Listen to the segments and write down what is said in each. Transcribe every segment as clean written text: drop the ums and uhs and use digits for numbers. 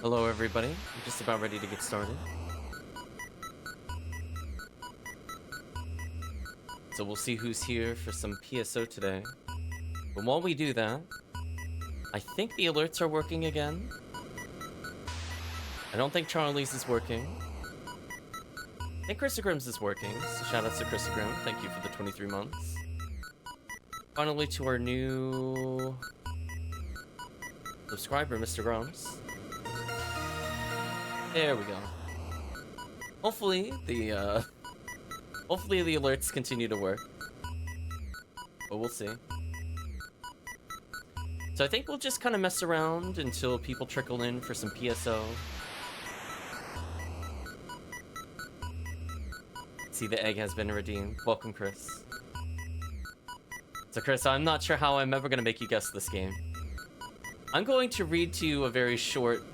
Hello, everybody. I'm just about ready to get started. So we'll see who's here for some PSO today. But while we do that, I think the alerts are working again. I don't think Charlie's is working. I think Christogrim's is working, so shout out to Christogrim. Thank you for the 23 months. Finally to our new subscriber, Mr. Grums. There we go. Hopefully the alerts continue to work. But we'll see. So I think we'll just kind of mess around until people trickle in for some PSO. See, the egg has been redeemed. Welcome, Chris. So Chris, I'm not sure how I'm ever going to make you guess this game. I'm going to read to you a very short,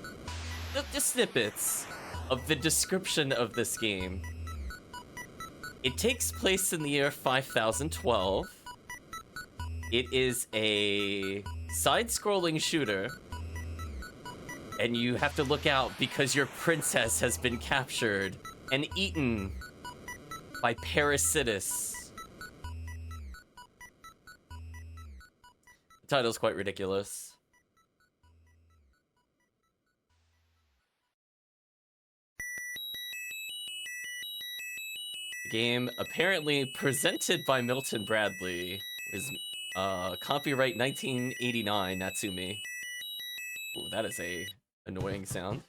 just snippets of the description of this game. It takes place in the year 5012. It is a side-scrolling shooter. And you have to look out because your princess has been captured and eaten by parasitus. The title's quite ridiculous. The game, apparently presented by Milton Bradley, is copyright 1989 Natsumi. Ooh, that is a annoying sound.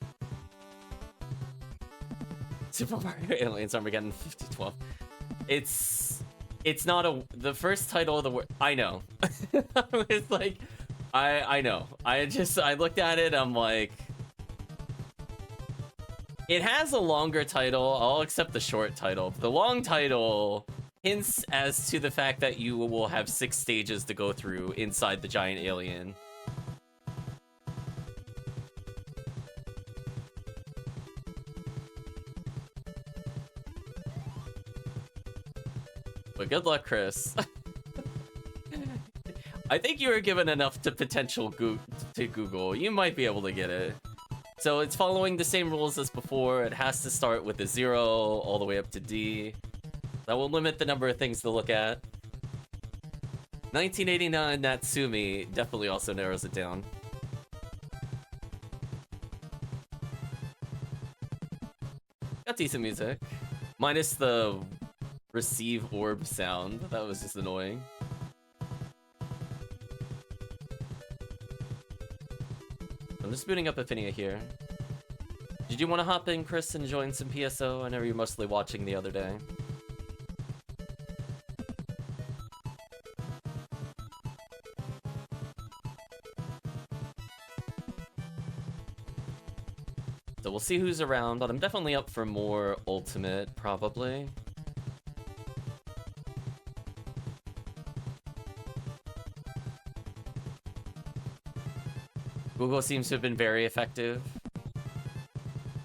Super Mario Aliens Armageddon 5012. It's not the first title of the word. I know. It's like I know. I looked at it, I'm like, it has a longer title. I'll accept the short title. The long title hints as to the fact that you will have 6 stages to go through inside the giant alien. But good luck, Chris. I think you were given enough to potential to Google. You might be able to get it. So it's following the same rules as before. It has to start with a 0 all the way up to D. That will limit the number of things to look at. 1989 Natsumi definitely also narrows it down. Got decent music. Minus the receive orb sound. That was just annoying. I'm just booting up Ephinea here. Did you want to hop in, Chris, and join some PSO? I know you're mostly watching the other day. So we'll see who's around, but I'm definitely up for more Ultimate, probably. Google seems to have been very effective.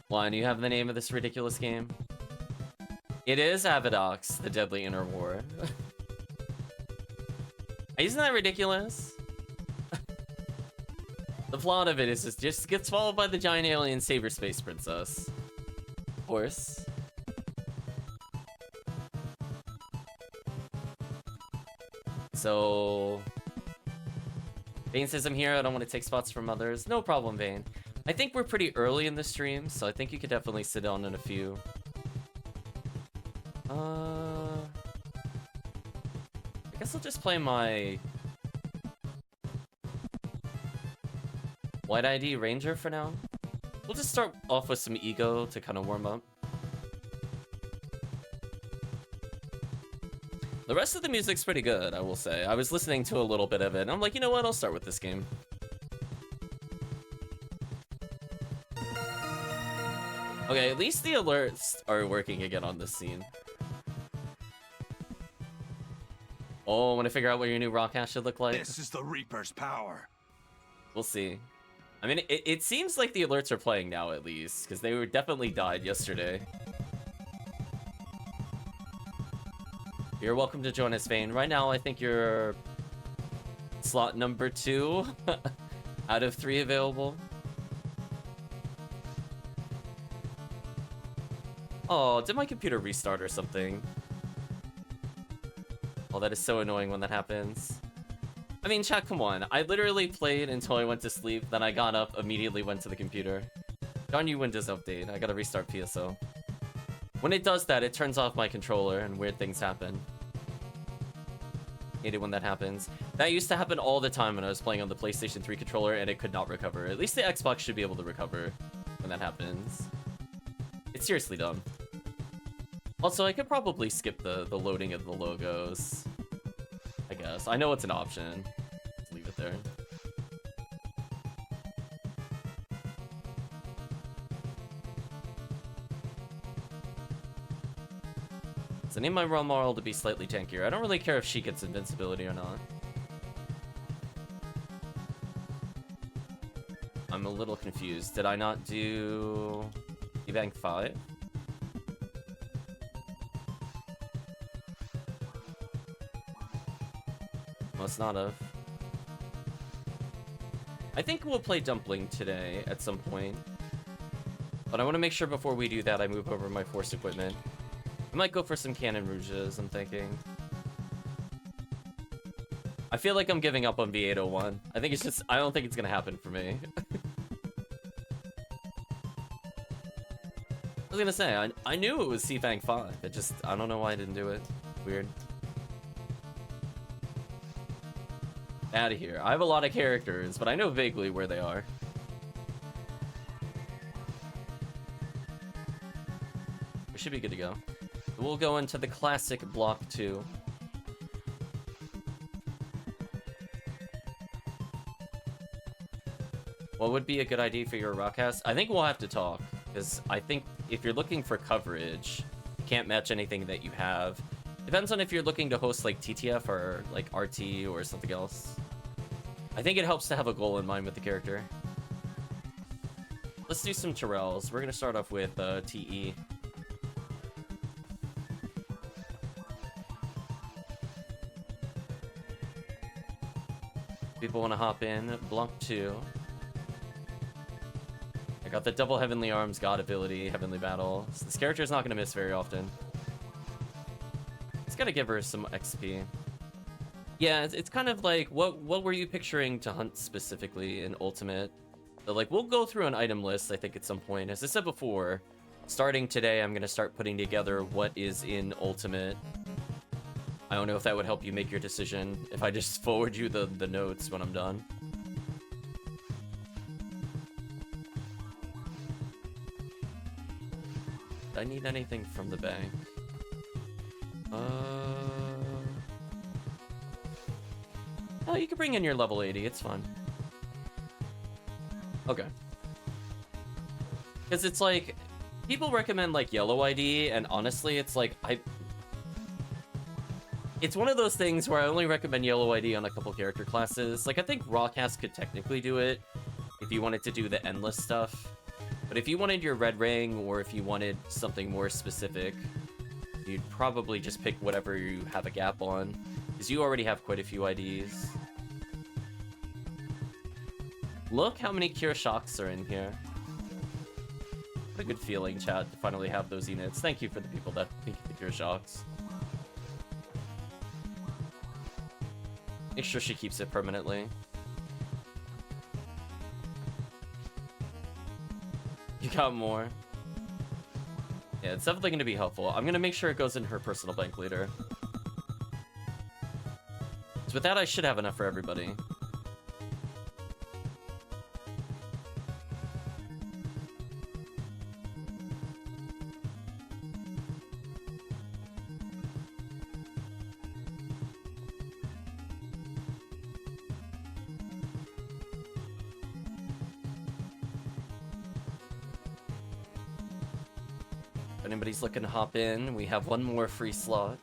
Juan, you have the name of this ridiculous game? It is Avidox, the Deadly Inner War. Isn't that ridiculous? The plot of it is just gets followed by the giant alien saber space princess. Of course. So Vane says I'm here, I don't want to take spots from others. No problem, Vane. I think we're pretty early in the stream, so I think you could definitely sit down in a few. I guess I'll just play my White ID Ranger for now. We'll just start off with some Ego to kind of warm up. The rest of the music's pretty good, I will say. I was listening to a little bit of it, and I'm like, you know what? I'll start with this game. Okay, at least the alerts are working again on this scene. Oh, I want to figure out what your new rock hash should look like. This is the Reaper's power. We'll see. I mean, it seems like the alerts are playing now, at least, because they were definitely died yesterday. You're welcome to join us, Vane. Right now, I think you're slot number 2 out of 3 available. Oh, did my computer restart or something? Oh, that is so annoying when that happens. I mean, chat, come on. I literally played until I went to sleep, then I got up, immediately went to the computer. Darn you, Windows Update. I gotta restart PSO. When it does that, it turns off my controller and weird things happen. Hate it when that happens. That used to happen all the time when I was playing on the PlayStation 3 controller and it could not recover. At least the Xbox should be able to recover when that happens. It's seriously dumb. Also, I could probably skip the loading of the logos. I guess. I know it's an option. Just leave it there. So I need my role model to be slightly tankier. I don't really care if she gets invincibility or not. I'm a little confused. Did I not do E-Bank 5? Must not have. I think we'll play Dumpling today at some point. But I want to make sure before we do that I move over my forced equipment. I might go for some Cannon Rouges, I'm thinking. I feel like I'm giving up on V801. I think it's just, I don't think it's gonna happen for me. I was gonna say, I knew it was C-Fang 5. It just, I don't know why I didn't do it. Weird. Out of here. I have a lot of characters, but I know vaguely where they are. We should be good to go. We'll go into the classic Block 2. What would be a good idea for your rockcast? I think we'll have to talk, because I think if you're looking for coverage, you can't match anything that you have. Depends on if you're looking to host like TTF or like RT or something else. I think it helps to have a goal in mind with the character. Let's do some Terrells. We're gonna start off with TE. People want to hop in. Block 2. I got the double Heavenly Arms God ability, Heavenly Battle. So this character is not going to miss very often. It's got to give her some XP. Yeah, it's kind of like, what were you picturing to hunt specifically in Ultimate? So, like, we'll go through an item list, I think, at some point. As I said before, starting today, I'm going to start putting together what is in Ultimate. I don't know if that would help you make your decision, if I just forward you the notes when I'm done. Do I need anything from the bank? Oh, you can bring in your level 80, it's fine. Okay. Because it's like, people recommend like yellow ID, and honestly, it's like, it's one of those things where I only recommend yellow ID on a couple character classes. Like, I think Rawcast could technically do it if you wanted to do the endless stuff. But if you wanted your red ring, or if you wanted something more specific, you'd probably just pick whatever you have a gap on, because you already have quite a few IDs. Look how many Cure Shocks are in here. What a good feeling, chat, to finally have those units. Thank you for the people that think the Cure Shocks. Make sure she keeps it permanently. You got more. Yeah, it's definitely going to be helpful. I'm going to make sure it goes in her personal bank later. So with that, I should have enough for everybody. If anybody's looking to hop in, we have one more free slot.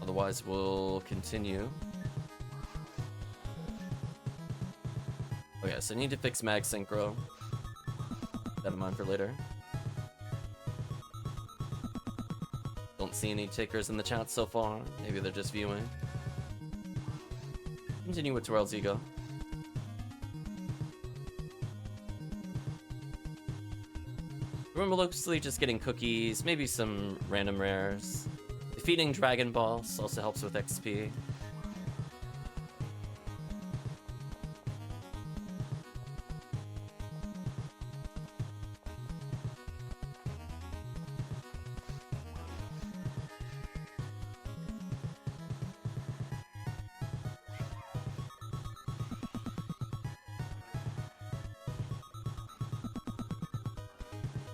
Otherwise, we'll continue. Okay, so I need to fix mag synchro. Keep that in mind for later. Don't see any takers in the chat so far. Maybe they're just viewing. Continue with Terrell's ego. We're mostly just getting cookies, maybe some random rares. Defeating Dragon Balls also helps with XP.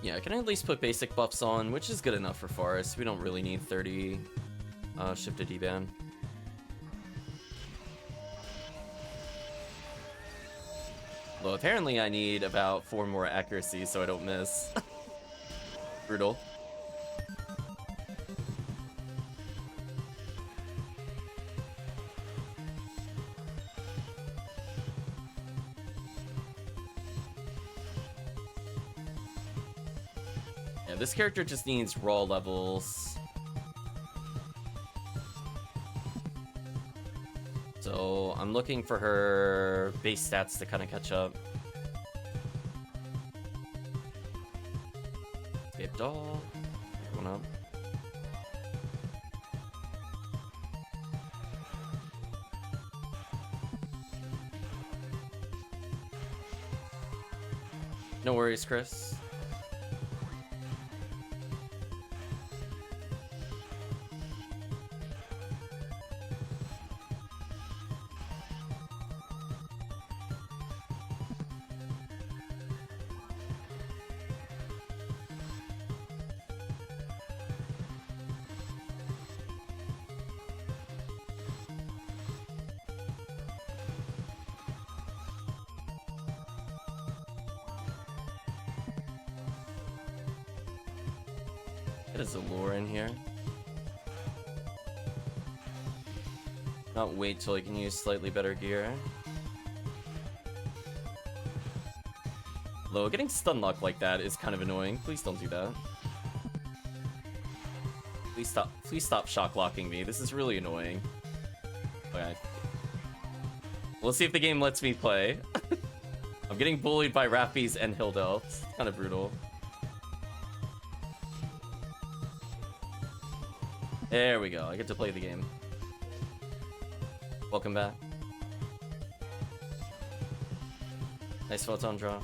Yeah, I can at least put basic buffs on, which is good enough for Forest. We don't really need 30 shift to D-ban. Well, apparently I need about 4 more accuracy so I don't miss. Brutal. Yeah, this character just needs raw levels. So I'm looking for her base stats to kind of catch up. Escape doll. One up. No worries, Chris. There's a lure in here. Not wait till I can use slightly better gear. Though getting stun locked like that is kind of annoying. Please don't do that. Please stop shock locking me. This is really annoying. Okay. We'll see if the game lets me play. I'm getting bullied by Rappies and Hill Delts. It's kind of brutal. There we go. I get to play the game. Welcome back. Nice photon draw.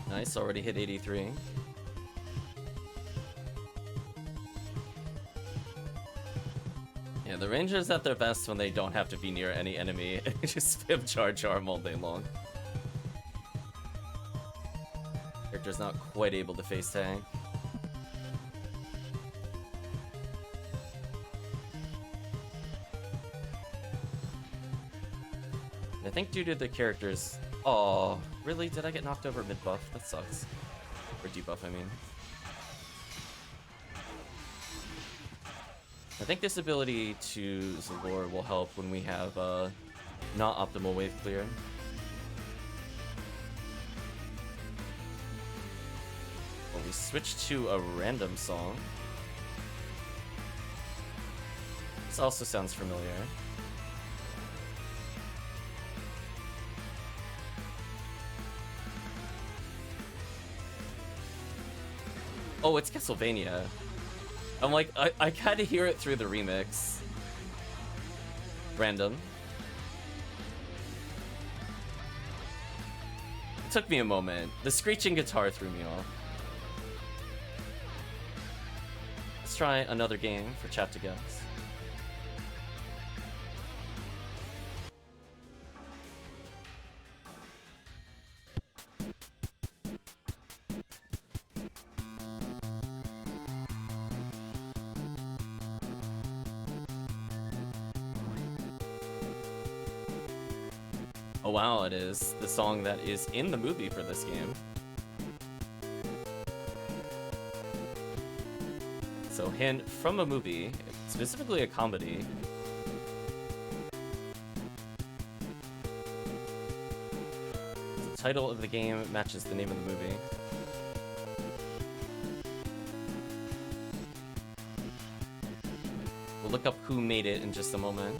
Nice, already hit 83. Yeah, the Rangers at their best when they don't have to be near any enemy. Just spam charge arm all day long. Character's not quite able to face tank. I think due to the characters... Oh, really? Did I get knocked over mid-buff? That sucks. Or debuff, I mean. I think this ability to Zalor will help when we have not optimal wave clear. Well, we switch to a random song. This also sounds familiar. Oh, it's Castlevania. I'm like, I kind of hear it through the remix. Random. It took me a moment. The screeching guitar threw me off. Let's try another game for chat to guess. Oh wow, it is the song that is in the movie for this game. So hint from a movie, specifically a comedy. The title of the game matches the name of the movie. We'll look up who made it in just a moment.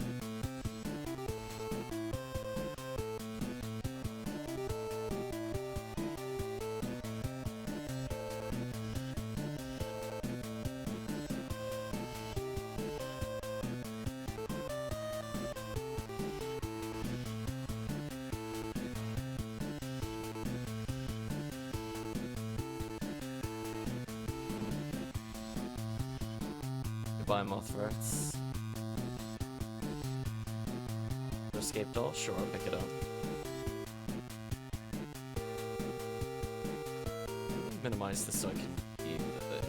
Goodbye, Mothworts. Escape doll? Sure, I'll pick it up. Minimize this so I can keep the info.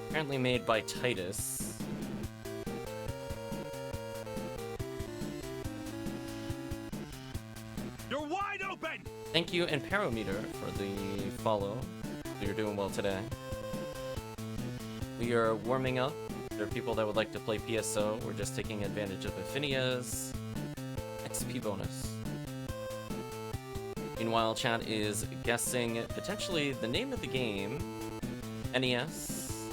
Apparently made by Titus. Thank you, Amperometer, for the follow. You're doing well today. We are warming up. There are people that would like to play PSO. We're just taking advantage of Ephinea's XP bonus. Meanwhile, chat is guessing potentially the name of the game, NES.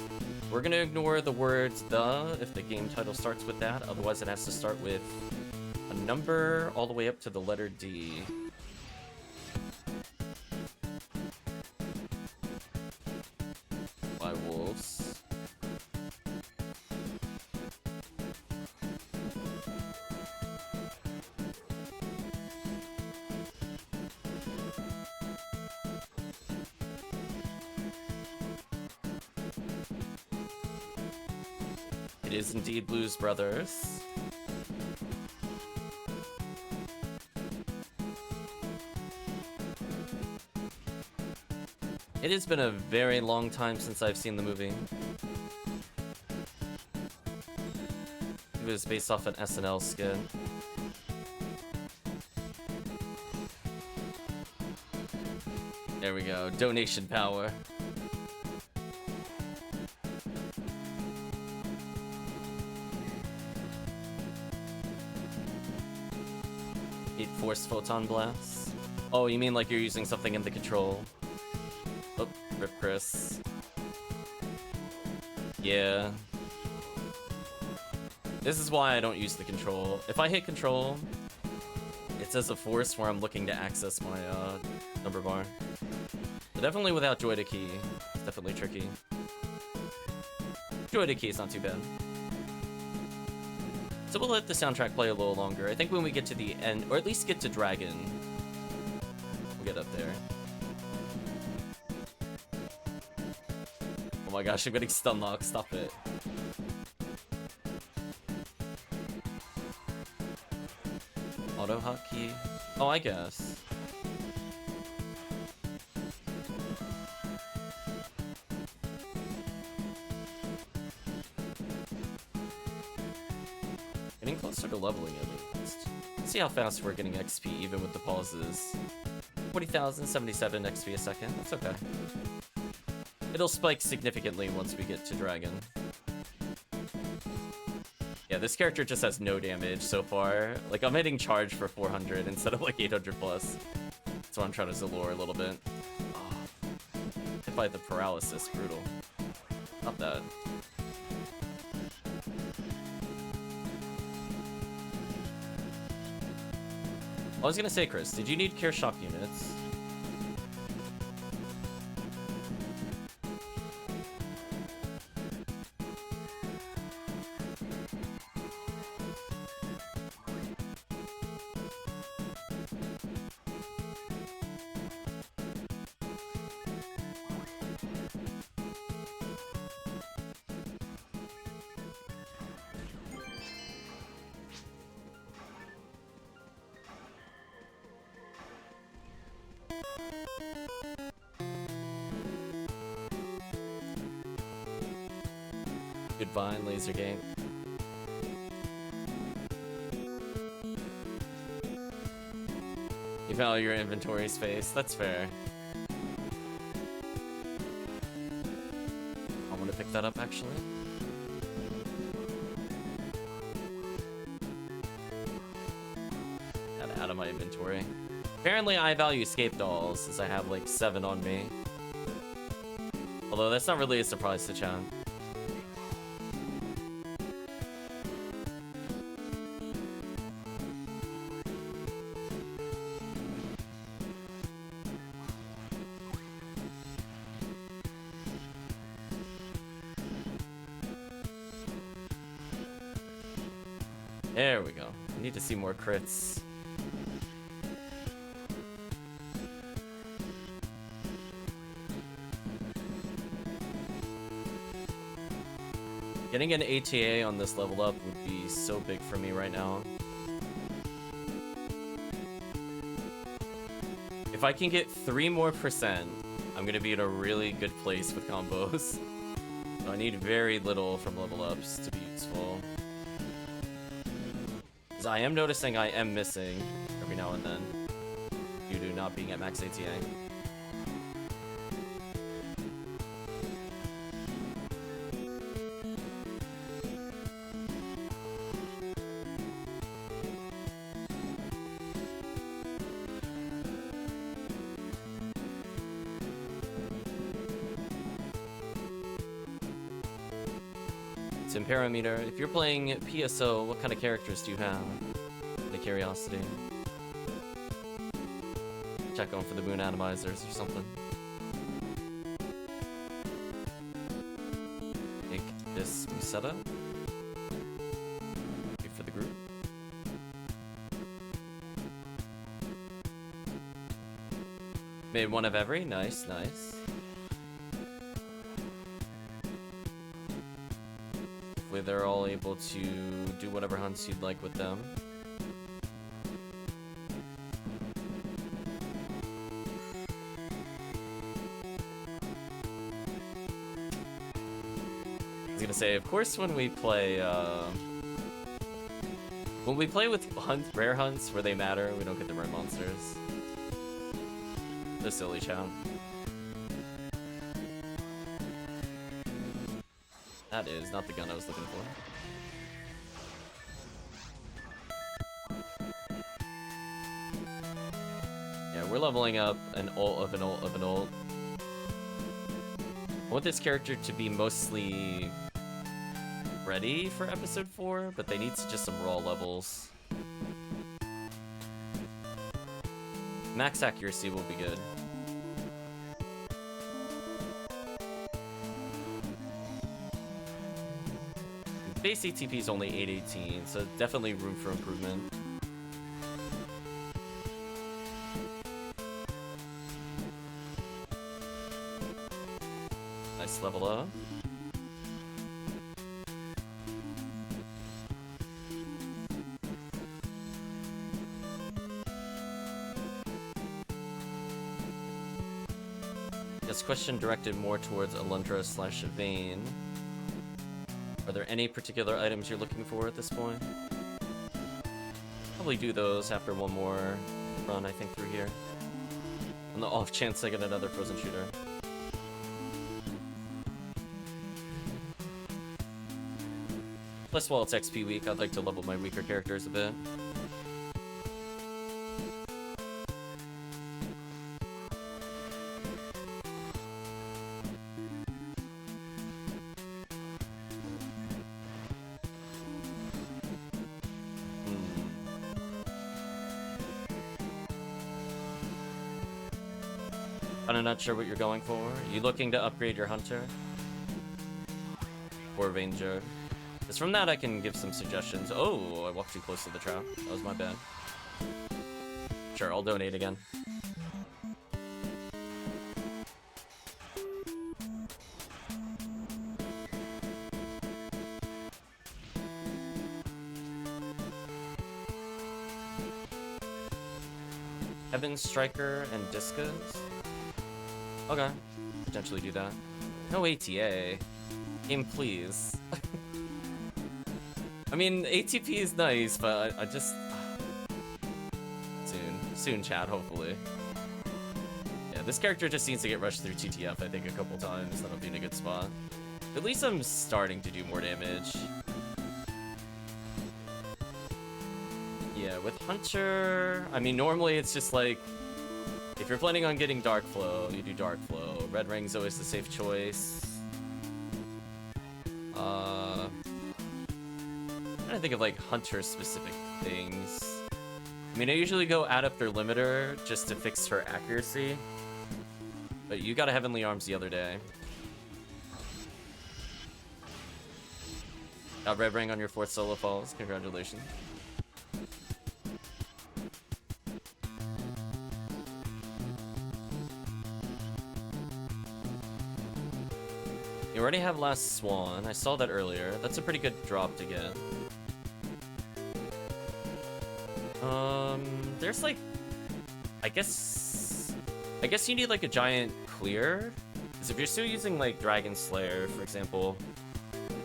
We're gonna ignore the words "the" if the game title starts with that. Otherwise, it has to start with a number all the way up to the letter D. It is indeed Blues Brothers. It has been a very long time since I've seen the movie. It was based off an SNL skit. There we go, donation power. Force photon blasts. Oh, you mean like you're using something in the control? Oh, rip Chris. Yeah. This is why I don't use the control. If I hit control, it says a force where I'm looking to access my number bar. But definitely without joy to key, it's definitely tricky. Joy to key is not too bad. So we'll let the soundtrack play a little longer. I think when we get to the end, or at least get to Dragon, we'll get up there. Oh my gosh, I'm getting stun locked. Stop it. Auto hotkey? Oh, I guess. Getting closer to leveling at least. Let's see how fast we're getting XP even with the pauses. 40,077 XP a second. That's okay. It'll spike significantly once we get to Dragon. Yeah, this character just has no damage so far. Like, I'm hitting charge for 400 instead of like 800 plus. That's why I'm trying to Zalore a little bit. Oh, hit by the paralysis, brutal. Not that. I was gonna say, Chris, did you need care shock units? Goodbye, Laser Game. You value your inventory space. That's fair. I want to pick that up, actually. Gotta out of my inventory. Apparently, I value escape dolls, since I have like 7 on me. Although that's not really a surprise to chat. There we go. I need to see more crits. Getting an ATA on this level up would be so big for me right now. If I can get 3 more %, I'm gonna be in a really good place with combos. So I need very little from level ups to be useful. Because I am noticing I am missing every now and then due to not being at max ATA. Amperometer, if you're playing PSO, what kind of characters do you have? The curiosity. Check on for the moon atomizers or something. Take this Musetta. Wait for the group. Made one of every. Nice, nice. They're all able to do whatever hunts you'd like with them. I was gonna say, of course, when we play with rare hunts where they matter, we don't get the rare monsters. The silly chat. That is not the gun I was looking for. Yeah, we're leveling up an ult of an ult of an ult. I want this character to be mostly ready for episode 4, but they need just some raw levels. Max accuracy will be good. Base ATP is only 818, so definitely room for improvement. Nice level up. This question directed more towards Alundra/Vayne. Are there any particular items you're looking for at this point? Probably do those after one more run, I think, through here. On the off chance I get another frozen shooter. Plus, while it's XP week, I'd like to level my weaker characters a bit. I'm not sure what you're going for. Are you looking to upgrade your hunter? Or ranger? Because from that I can give some suggestions. Oh, I walked too close to the trap. That was my bad. Sure, I'll donate again. Heaven, Striker, and Discus? Okay, potentially do that. No ATA. Game, please. I mean, ATP is nice, but I just... soon, chat, hopefully. Yeah, this character just needs to get rushed through TTF, I think, a couple times. That'll be in a good spot. At least I'm starting to do more damage. Yeah, with Hunter... I mean, normally it's just like... If you're planning on getting Dark Flow, you do Dark Flow. Red Ring's always the safe choice. I'm trying to think of, like, Hunter-specific things. I mean, I usually go add up their limiter just to fix her accuracy. But you got a Heavenly Arms the other day. Got Red Ring on your 4th solo falls. Congratulations. You already have Last Swan. I saw that earlier. That's a pretty good drop to get. There's like... I guess you need like a giant clear. Because if you're still using like Dragon Slayer, for example,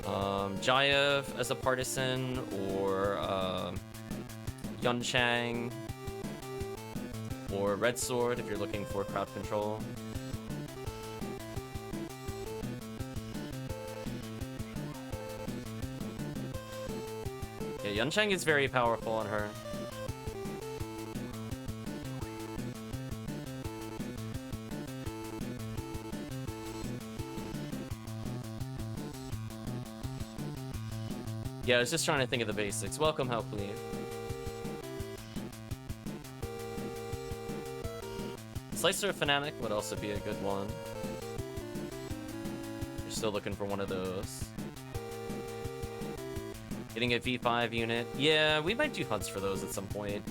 Jayev as a partisan, or Yunchang, or Red Sword if you're looking for crowd control. Yeah, Yunchang is very powerful on her. Yeah, I was just trying to think of the basics. Welcome, Helpleaf. Slicer Fanatic would also be a good one. You're still looking for one of those. Getting a V5 unit. Yeah, we might do hunts for those at some point.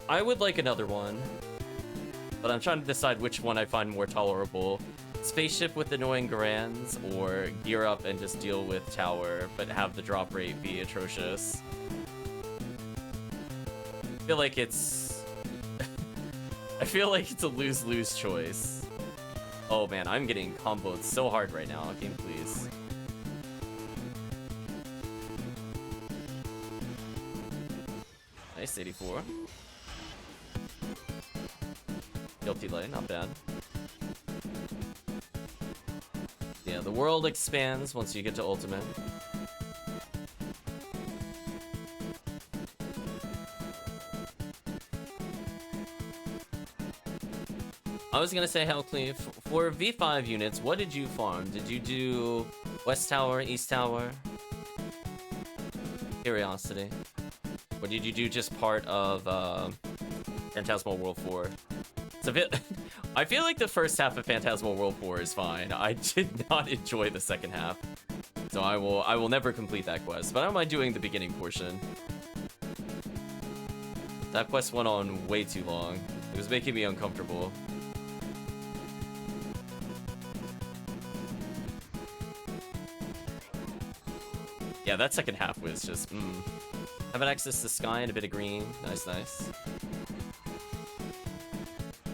I would like another one. But I'm trying to decide which one I find more tolerable. Spaceship with annoying Garands, or gear up and just deal with tower, but have the drop rate be atrocious. I feel like it's... I feel like it's a lose-lose choice. Oh man, I'm getting comboed so hard right now. Game, please. Nice, 84. Guilty Light, not bad. Yeah, the world expands once you get to Ultimate. I was gonna say, Hellcleave, for V5 units, what did you farm? Did you do West Tower, East Tower? Curiosity. Or did you do just part of Phantasmal World 4? It's a bit... I feel like the first half of Phantasmal World 4 is fine. I did not enjoy the second half. So I will never complete that quest, but I don't mind doing the beginning portion. That quest went on way too long. It was making me uncomfortable. Yeah, that second half was just, Having access to Sky and a bit of green. Nice, nice.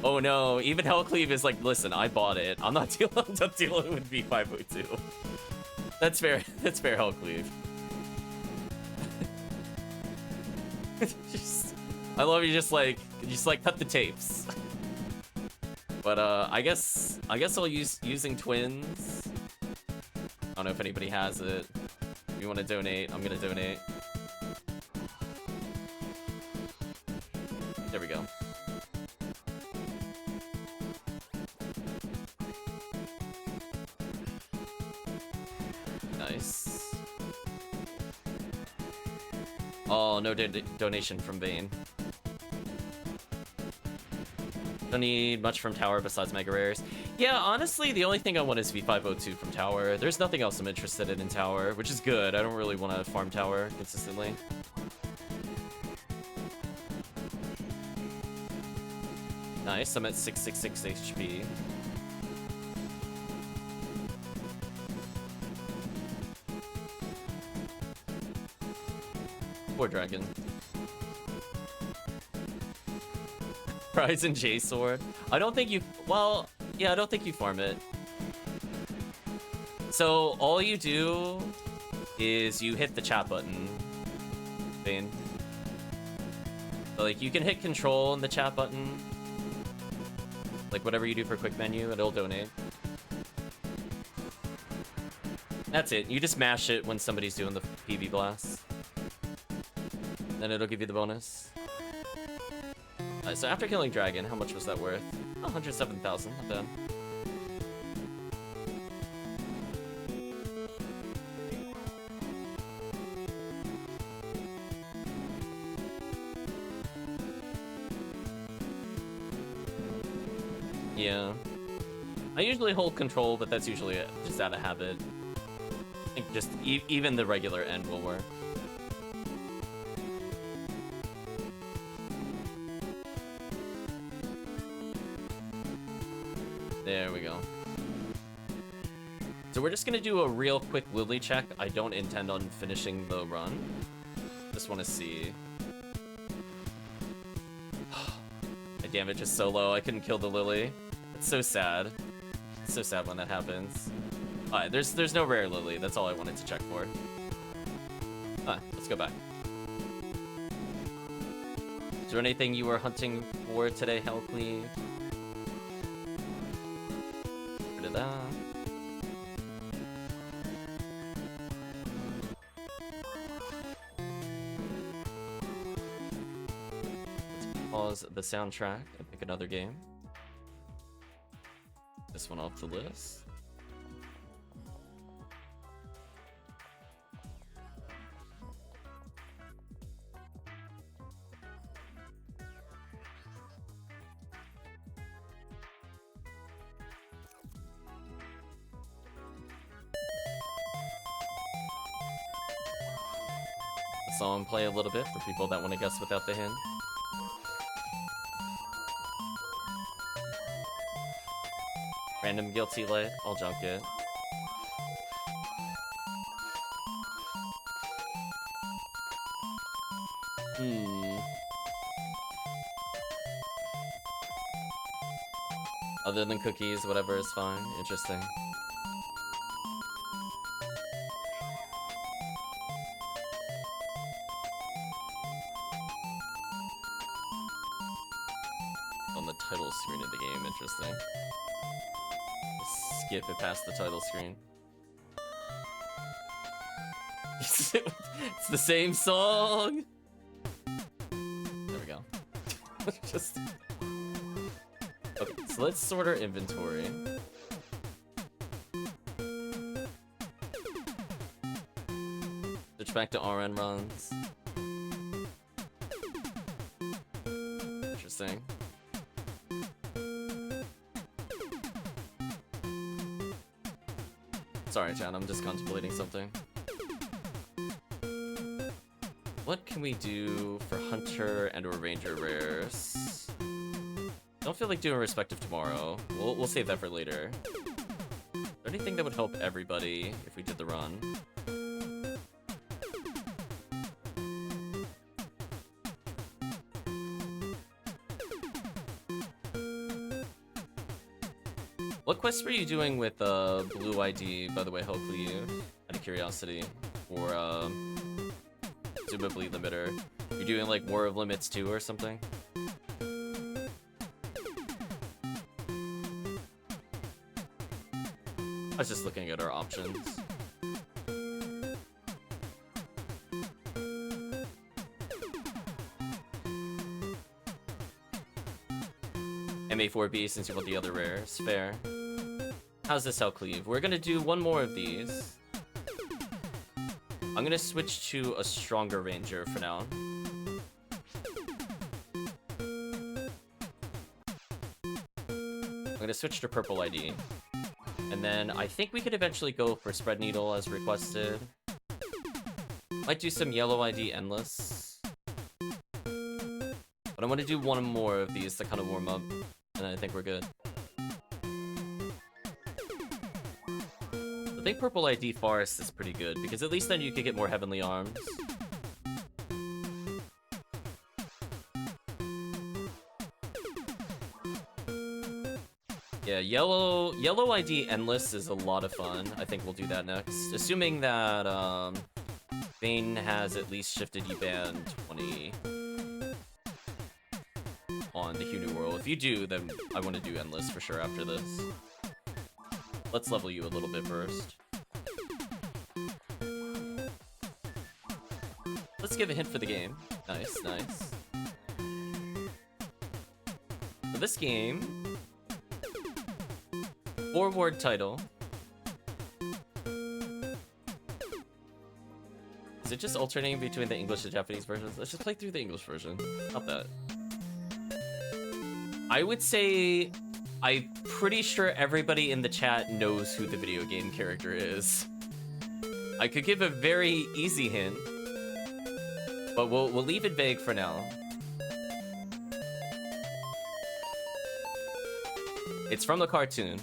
Oh no, even Hellcleave is like, listen, I bought it. I'm not dealing with V502. That's fair, Hellcleave. I love you just like cut the tapes. But I guess I'll using twins. I don't know if anybody has it. If you want to donate, I'm gonna donate. There we go. Nice. Oh, no donation from Bane. Don't need much from Tower besides Mega Rares. Yeah, honestly, the only thing I want is V502 from Tower. There's nothing else I'm interested in Tower, which is good. I don't really want to farm Tower consistently. Nice, I'm at 666 HP. Poor dragon. Horizon J Sword. I don't think you... Well, yeah, I don't think you farm it. So, all you do is you hit the chat button, Bane. But, like, you can hit control in the chat button. Like, whatever you do for quick menu, it'll donate. That's it. You just mash it when somebody's doing the PB blast. Then it'll give you the bonus. So after killing Dragon, how much was that worth? Oh, 107,000, not bad. Yeah. I usually hold control, but that's usually just out of habit. I think just even the regular end will work. There we go. So we're just gonna do a real quick Lily check. I don't intend on finishing the run. Just want to see. My damage is so low, I couldn't kill the Lily. It's so sad. It's so sad when that happens. Alright, there's no rare Lily. That's all I wanted to check for. Let's go back. Is there anything you were hunting for today, Hellcleave? Rid of that. Let's pause the soundtrack and pick another game. This one off the list. Song play a little bit for people that want to guess without the hint. Random guilty light, I'll junk it. Other than cookies, whatever is fine. Interesting. On the title screen of the game, interesting. Skip it past the title screen. It's the same song! There we go. Just... Okay, so let's sort our inventory. Switch back to RN runs. Interesting. Sorry, Chan, I'm just contemplating something. What can we do for Hunter and or Ranger rares? Don't feel like doing Respective tomorrow. We'll save that for later. Is there anything that would help everybody if we did the run? What quests were you doing with Blue ID, by the way, hopefully, out of curiosity, or presumably Limiter? You're doing like War of Limits 2 or something? I was just looking at our options. MA4B since you want the other rares. Fair. How's this, Hellcleave? We're gonna do one more of these. I'm gonna switch to a stronger ranger for now. I'm gonna switch to purple ID. And then I think we could eventually go for Spread Needle as requested. Might do some yellow ID endless. But I want to do one more of these to kind of warm up. And I think we're good. I think purple ID Forest is pretty good, because at least then you could get more Heavenly Arms. Yeah, yellow ID Endless is a lot of fun. I think we'll do that next. Assuming that Vayne has at least shifted E-Band 20. on the Hugh New World. If you do, then I want to do Endless for sure after this. Let's level you a little bit first. Let's give a hint for the game. Nice, nice. For this game, forward title. Is it just alternating between the English and Japanese versions? Let's just play through the English version. Not that. I would say I'm pretty sure everybody in the chat knows who the video game character is. I could give a very easy hint, but we'll leave it vague for now. It's from the cartoon.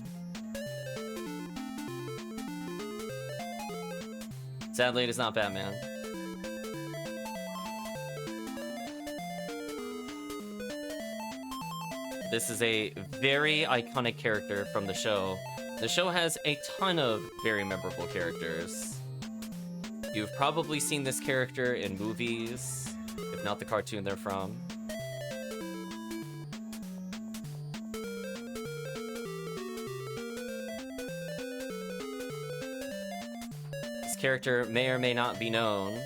Sadly, it is not Batman. This is a very iconic character from the show. The show has a ton of very memorable characters. You've probably seen this character in movies, if not the cartoon they're from. This character may or may not be known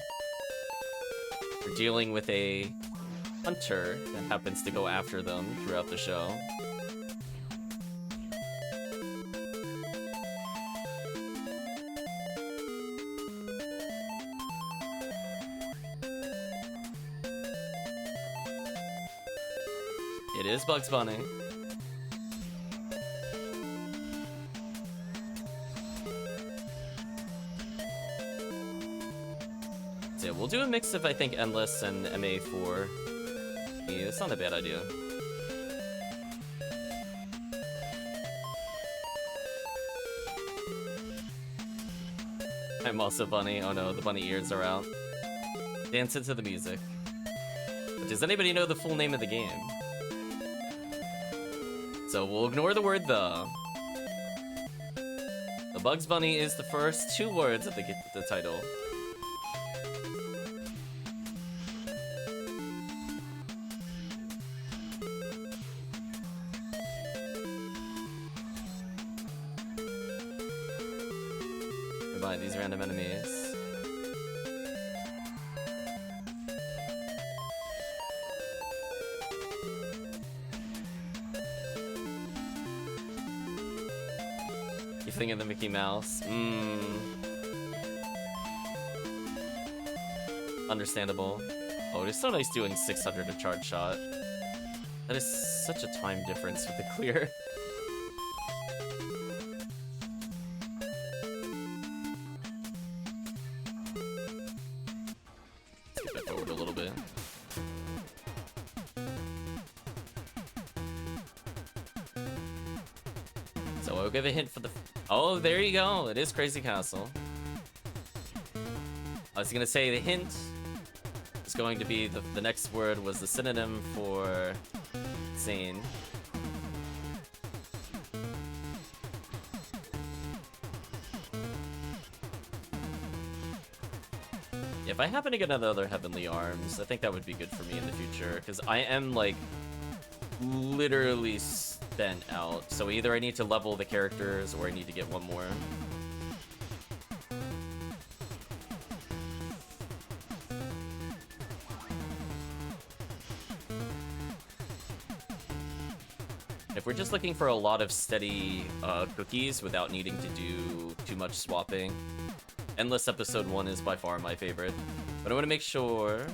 for dealing with a hunter that happens to go after them throughout the show. It is Bugs Bunny. So yeah, we'll do a mix of, I think, Endless and MA4. Yeah, it's not a bad idea. I'm also Bunny. Oh no, the bunny ears are out. Dance into the music. But does anybody know the full name of the game? So we'll ignore the word the. The Bugs Bunny is the first two words of the title. Goodbye, these random enemies. You think of the Mickey Mouse? Understandable. Oh, it is so nice doing 600 a charge shot. That is such a time difference with the clear. Let's get that forward a little bit. So I'll give a hint for the... Oh, there you go. It is Crazy Castle. I was gonna say the hint is going to be the next word was the synonym for insane. If I happen to get another Heavenly Arms, I think that would be good for me in the future, because I am, like, literally spent out. So either I need to level the characters, or I need to get one more. If we're just looking for a lot of steady cookies without needing to do too much swapping, Endless Episode 1 is by far my favorite. But I want to make sure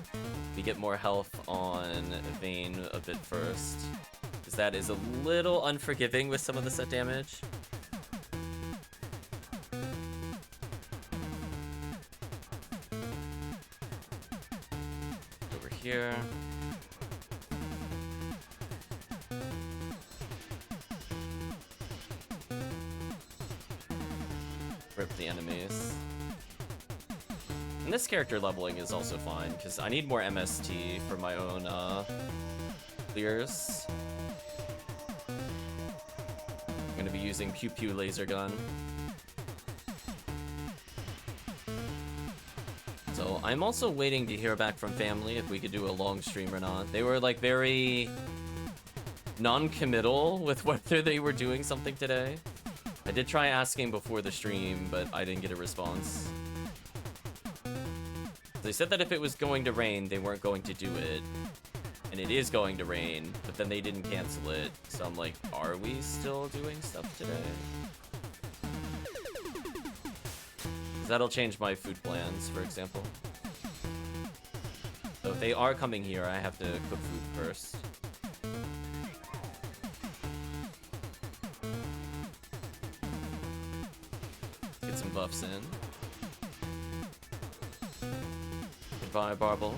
we get more health on Vayne a bit first, because that is a little unforgiving with some of the set damage. Over here. Rip the enemies. And this character leveling is also fine, because I need more MST for my own clears. I'm going to be using Pew Pew Laser Gun. So I'm also waiting to hear back from family if we could do a long stream or not. They were like very non-committal with whether they were doing something today. I did try asking before the stream, but I didn't get a response. They said that if it was going to rain, they weren't going to do it. And it is going to rain, but then they didn't cancel it. So I'm like, are we still doing stuff today? 'Cause that'll change my food plans, for example. So if they are coming here, I have to cook food first. Get some buffs in. Goodbye, Barbles.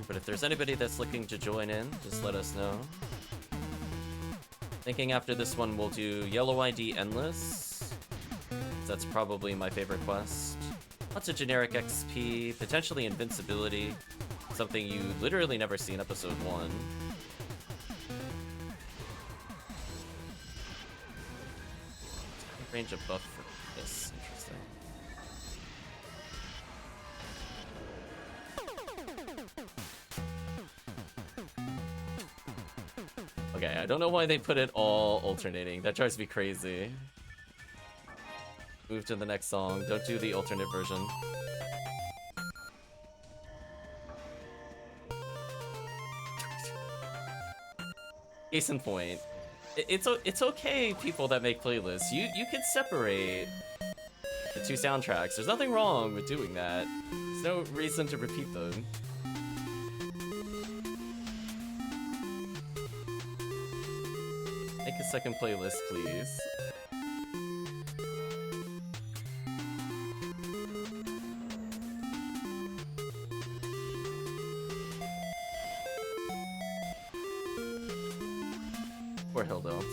But if there's anybody that's looking to join in, just let us know. Thinking after this one we'll do Yellow ID Endless. That's probably my favorite quest. Lots of generic XP, potentially invincibility. Something you literally never see in episode 1. Range of buff for this. Interesting. Okay, I don't know why they put it all alternating. That drives me crazy. Move to the next song. Don't do the alternate version. Case in point. It's okay, people that make playlists. You can separate the two soundtracks. There's nothing wrong with doing that. There's no reason to repeat them. Make a second playlist, please. Poor Hildos.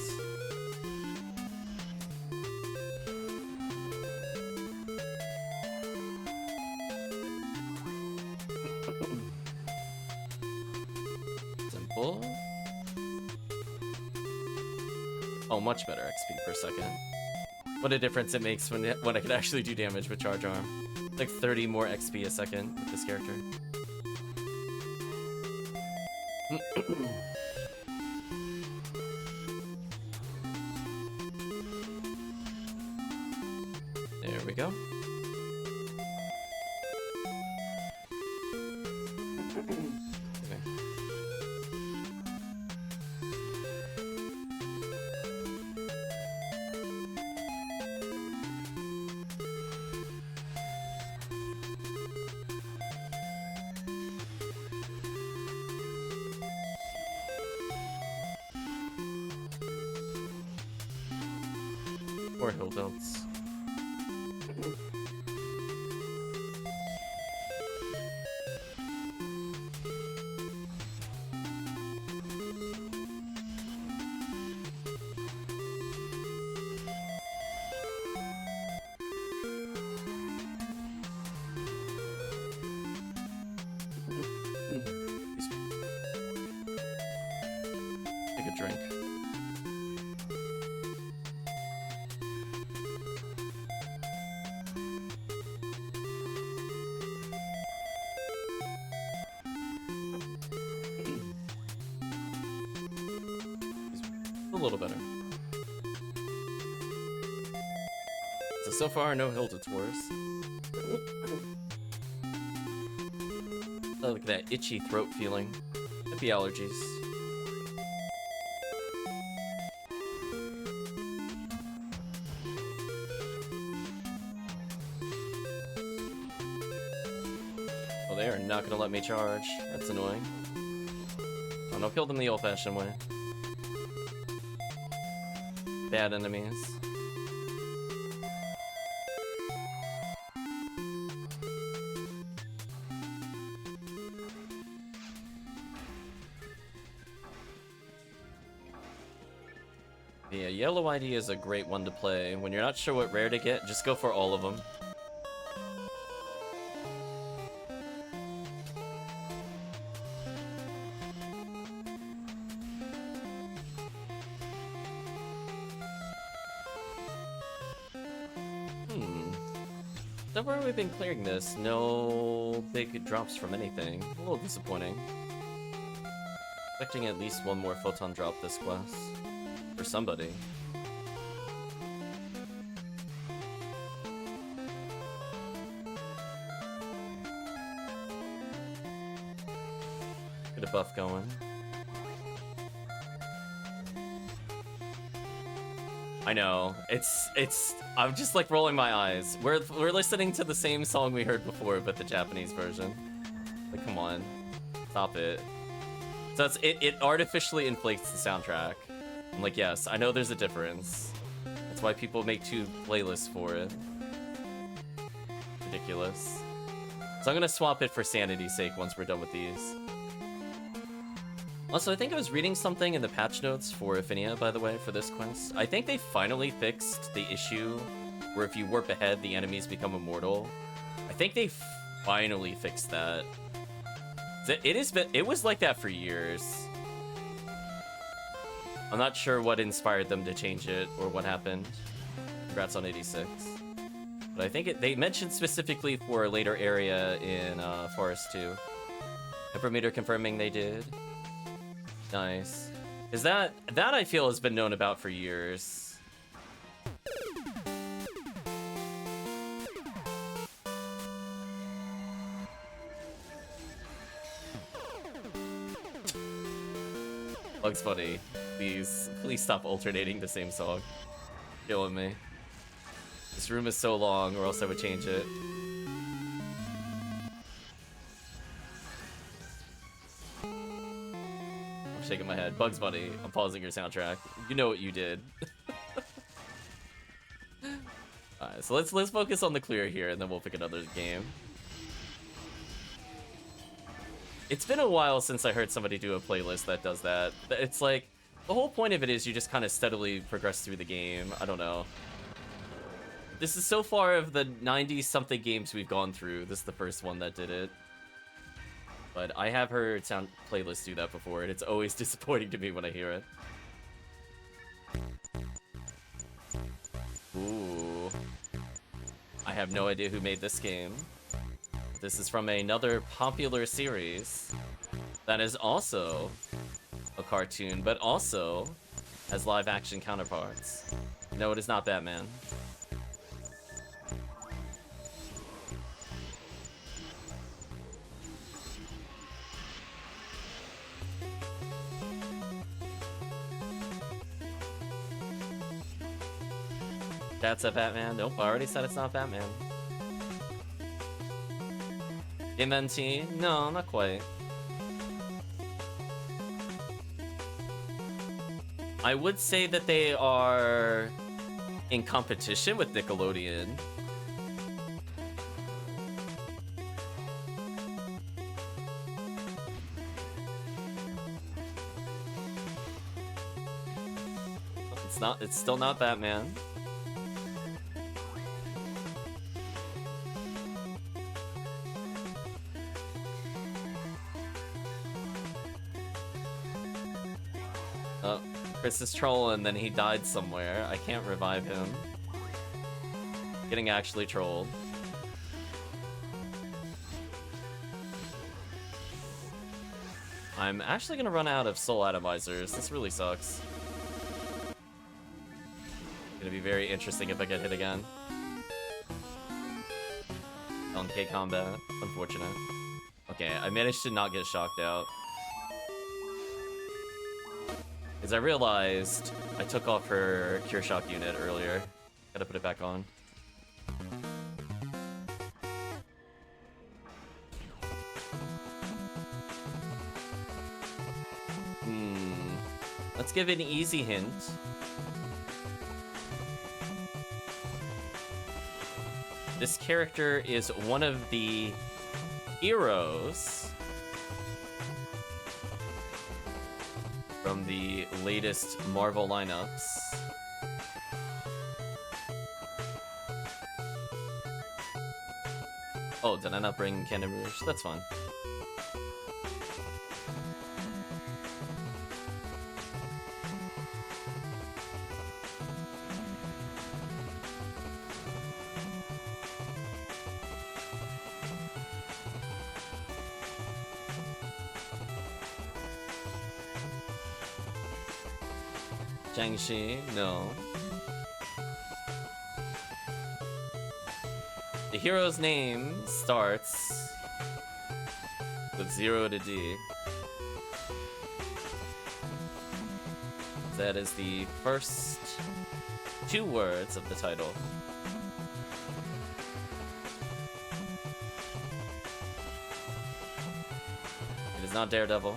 Simple. Oh, much better XP per second. What a difference it makes when I can actually do damage with Charge Arm. Like 30 more XP a second with this character. There we go. Or hill belts. Take a drink. A little better. So far, no hill tours. I like that itchy throat feeling. Could be allergies. Oh, they are not gonna let me charge. That's annoying. Oh no, kill them the old-fashioned way. Bad enemies. Yeah, Yellow ID is a great one to play. When you're not sure what rare to get, just go for all of them. So far we've been clearing this. No big drops from anything. A little disappointing. expecting at least one more photon drop this quest. For somebody. Get a buff going. I know. I'm just like rolling my eyes. We're listening to the same song we heard before, but the Japanese version. Like, come on. Stop it. So it artificially inflates the soundtrack. I'm like, yes, I know there's a difference. That's why people make 2 playlists for it. Ridiculous. So I'm gonna swap it for sanity's sake once we're done with these. Also, I think I was reading something in the patch notes for Ephinea, by the way, for this quest. I think they finally fixed the issue where if you warp ahead, the enemies become immortal. I think they finally fixed that. It was like that for years. I'm not sure what inspired them to change it or what happened. Congrats on 86. But I think they mentioned specifically for a later area in Forest 2. Amperometer confirming they did. Nice. Is that I feel has been known about for years. Bugs Bunny, please stop alternating the same song. Killing me. This room is so long, or else I would change it. I'm shaking my head. Bugs Bunny, I'm pausing your soundtrack. You know what you did. Alright, so let's focus on the clear here, and then we'll pick another game. It's been a while since I heard somebody do a playlist that does that. It's like, the whole point of it is you just kind of steadily progress through the game. I don't know. This is so far of the 90-something games we've gone through. This is the first one that did it. But I have heard sound playlists do that before, and it's always disappointing to me when I hear it. Ooh. I have no idea who made this game. This is from another popular series that is also a cartoon, but also has live-action counterparts. No, it is not Batman. That's a Batman? Nope, I already said it's not Batman. MNT? No, not quite. I would say that they are in competition with Nickelodeon. It's still not Batman. Oh, Chris is trolling, then he died somewhere. I can't revive him. Getting actually trolled. I'm actually gonna run out of soul atomizers. This really sucks. Gonna be very interesting if I get hit again. On K combat. Unfortunate. Okay, I managed to not get shocked out. As I realized I took off her Cure Shock unit earlier. Gotta put it back on. Let's give an easy hint. This character is one of the heroes from the latest Marvel lineups. Oh, did I not bring Cannon Rouge? That's fine. Jiangxi? No. The hero's name starts with 0 to D. That is the first 2 words of the title. It is not Daredevil.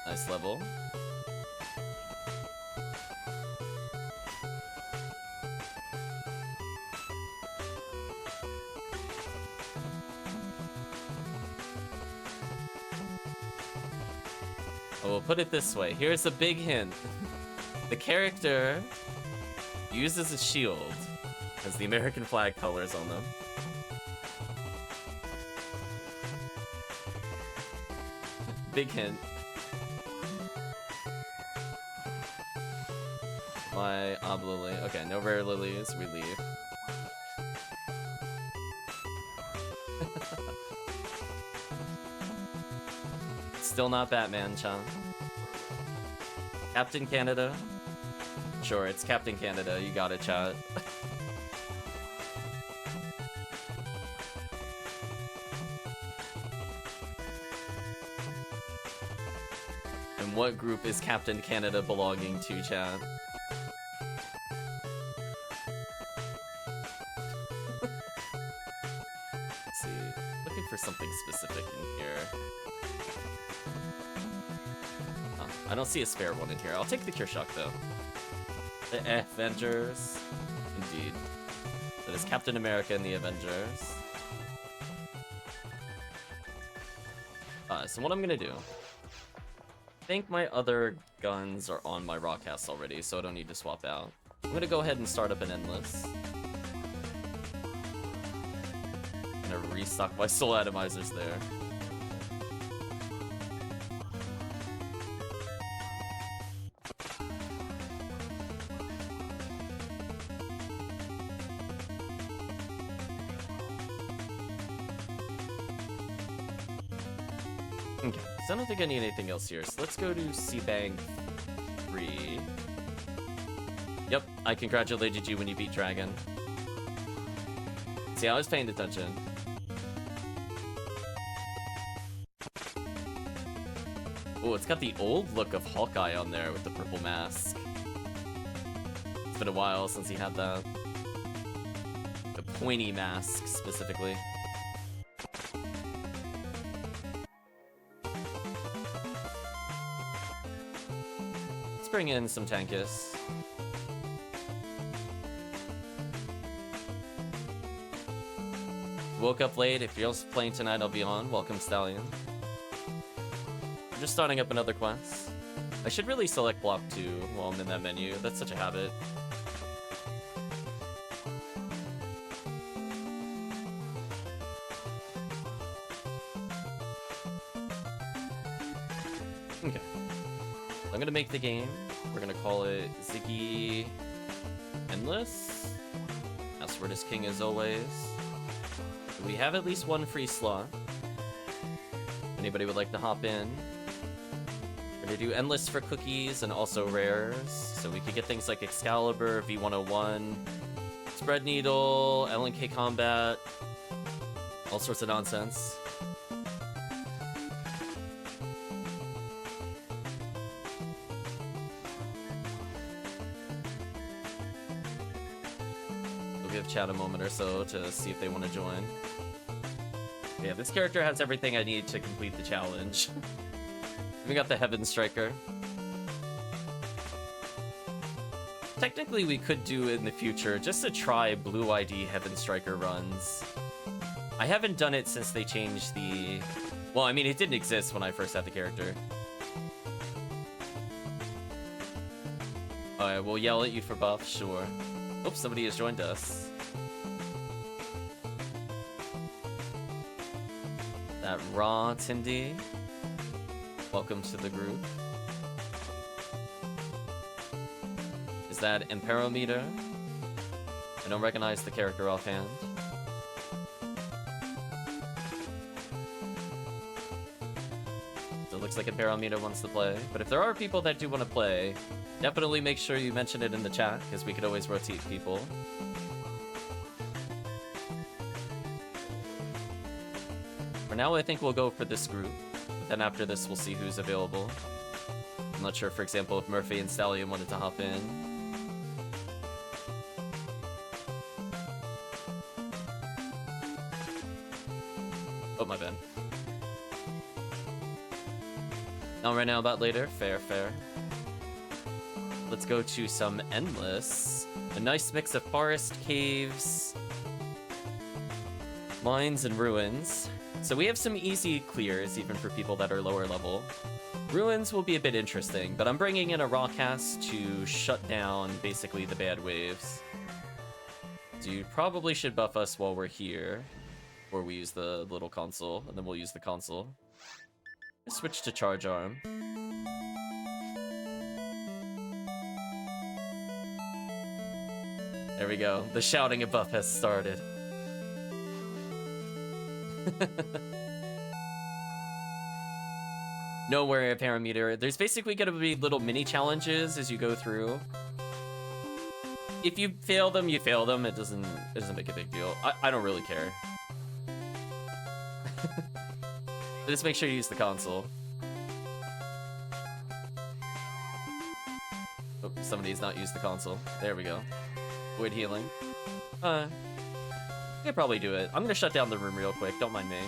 Nice level. I will put it this way. Here's a big hint. The character uses a shield, has the American flag colors on them. Big hint. My Oblily. Okay, no rare lilies. We leave. Still not Batman, Chan. Captain Canada? Sure, it's Captain Canada. You got it, chat. And what group is Captain Canada belonging to, chat? Let's see. Looking for something specific in here. I don't see a spare one in here. I'll take the Cure Shock, though. The Avengers. Indeed. That is Captain America and the Avengers. So what I'm gonna do... I think my other guns are on my Rawcast already, so I don't need to swap out. I'm gonna go ahead and start up an Endless. I'm gonna restock my Soul Atomizers there. Okay, so I don't think I need anything else here, so let's go to Seabang 3. Yep, I congratulated you when you beat Dragon. See, I was paying attention. Oh, it's got the old look of Hawkeye on there with the purple mask. It's been a while since he had that. The pointy mask, specifically. Bring in some Tankus. Woke up late. If you're also playing tonight, I'll be on. Welcome, Stallion. I'm just starting up another quest. I should really select block 2 while I'm in that menu. That's such a habit. Okay. I'm gonna make the game. We're gonna call it Ziggy Endless. Password is king as always. We have at least one free slot. Anybody would like to hop in? We're gonna do Endless for cookies and also rares. So we could get things like Excalibur, V101, Spread Needle, LNK Combat, all sorts of nonsense. Give chat a moment or so to see if they want to join. Yeah, this character has everything I need to complete the challenge. We got the Heaven Striker. Technically, we could do in the future just to try Blue ID Heaven Striker runs. I haven't done it since they changed the... Well, I mean, it didn't exist when I first had the character. Alright, we'll yell at you for buff, sure. Oops, somebody has joined us. That Raw Tindy. Welcome to the group. Is that Amperometer? I don't recognize the character offhand. looks like Amperometer wants to play. But if there are people that do want to play, definitely make sure you mention it in the chat, because we could always rotate people. For now, I think we'll go for this group. But then after this, we'll see who's available. I'm not sure, for example, if Murphy and Stallion wanted to hop in. Oh, my bad. Not right now, about later. Fair, fair. Let's go to some Endless. A nice mix of forest, caves, mines, and ruins. So we have some easy clears, even for people that are lower level. Ruins will be a bit interesting, but I'm bringing in a raw cast to shut down, basically, the bad waves. So you probably should buff us while we're here. Or we use the little console, and then we'll use the console. Let's switch to Charge Arm. There we go. The shouting buff has started. No worry, Amperometer. There's basically going to be little mini challenges as you go through. If you fail them, you fail them. It doesn't make a big deal. I don't really care. Just make sure you use the console. Oh, somebody's not used the console. There we go. Void healing. You could probably do it. I'm gonna shut down the room real quick. Don't mind me.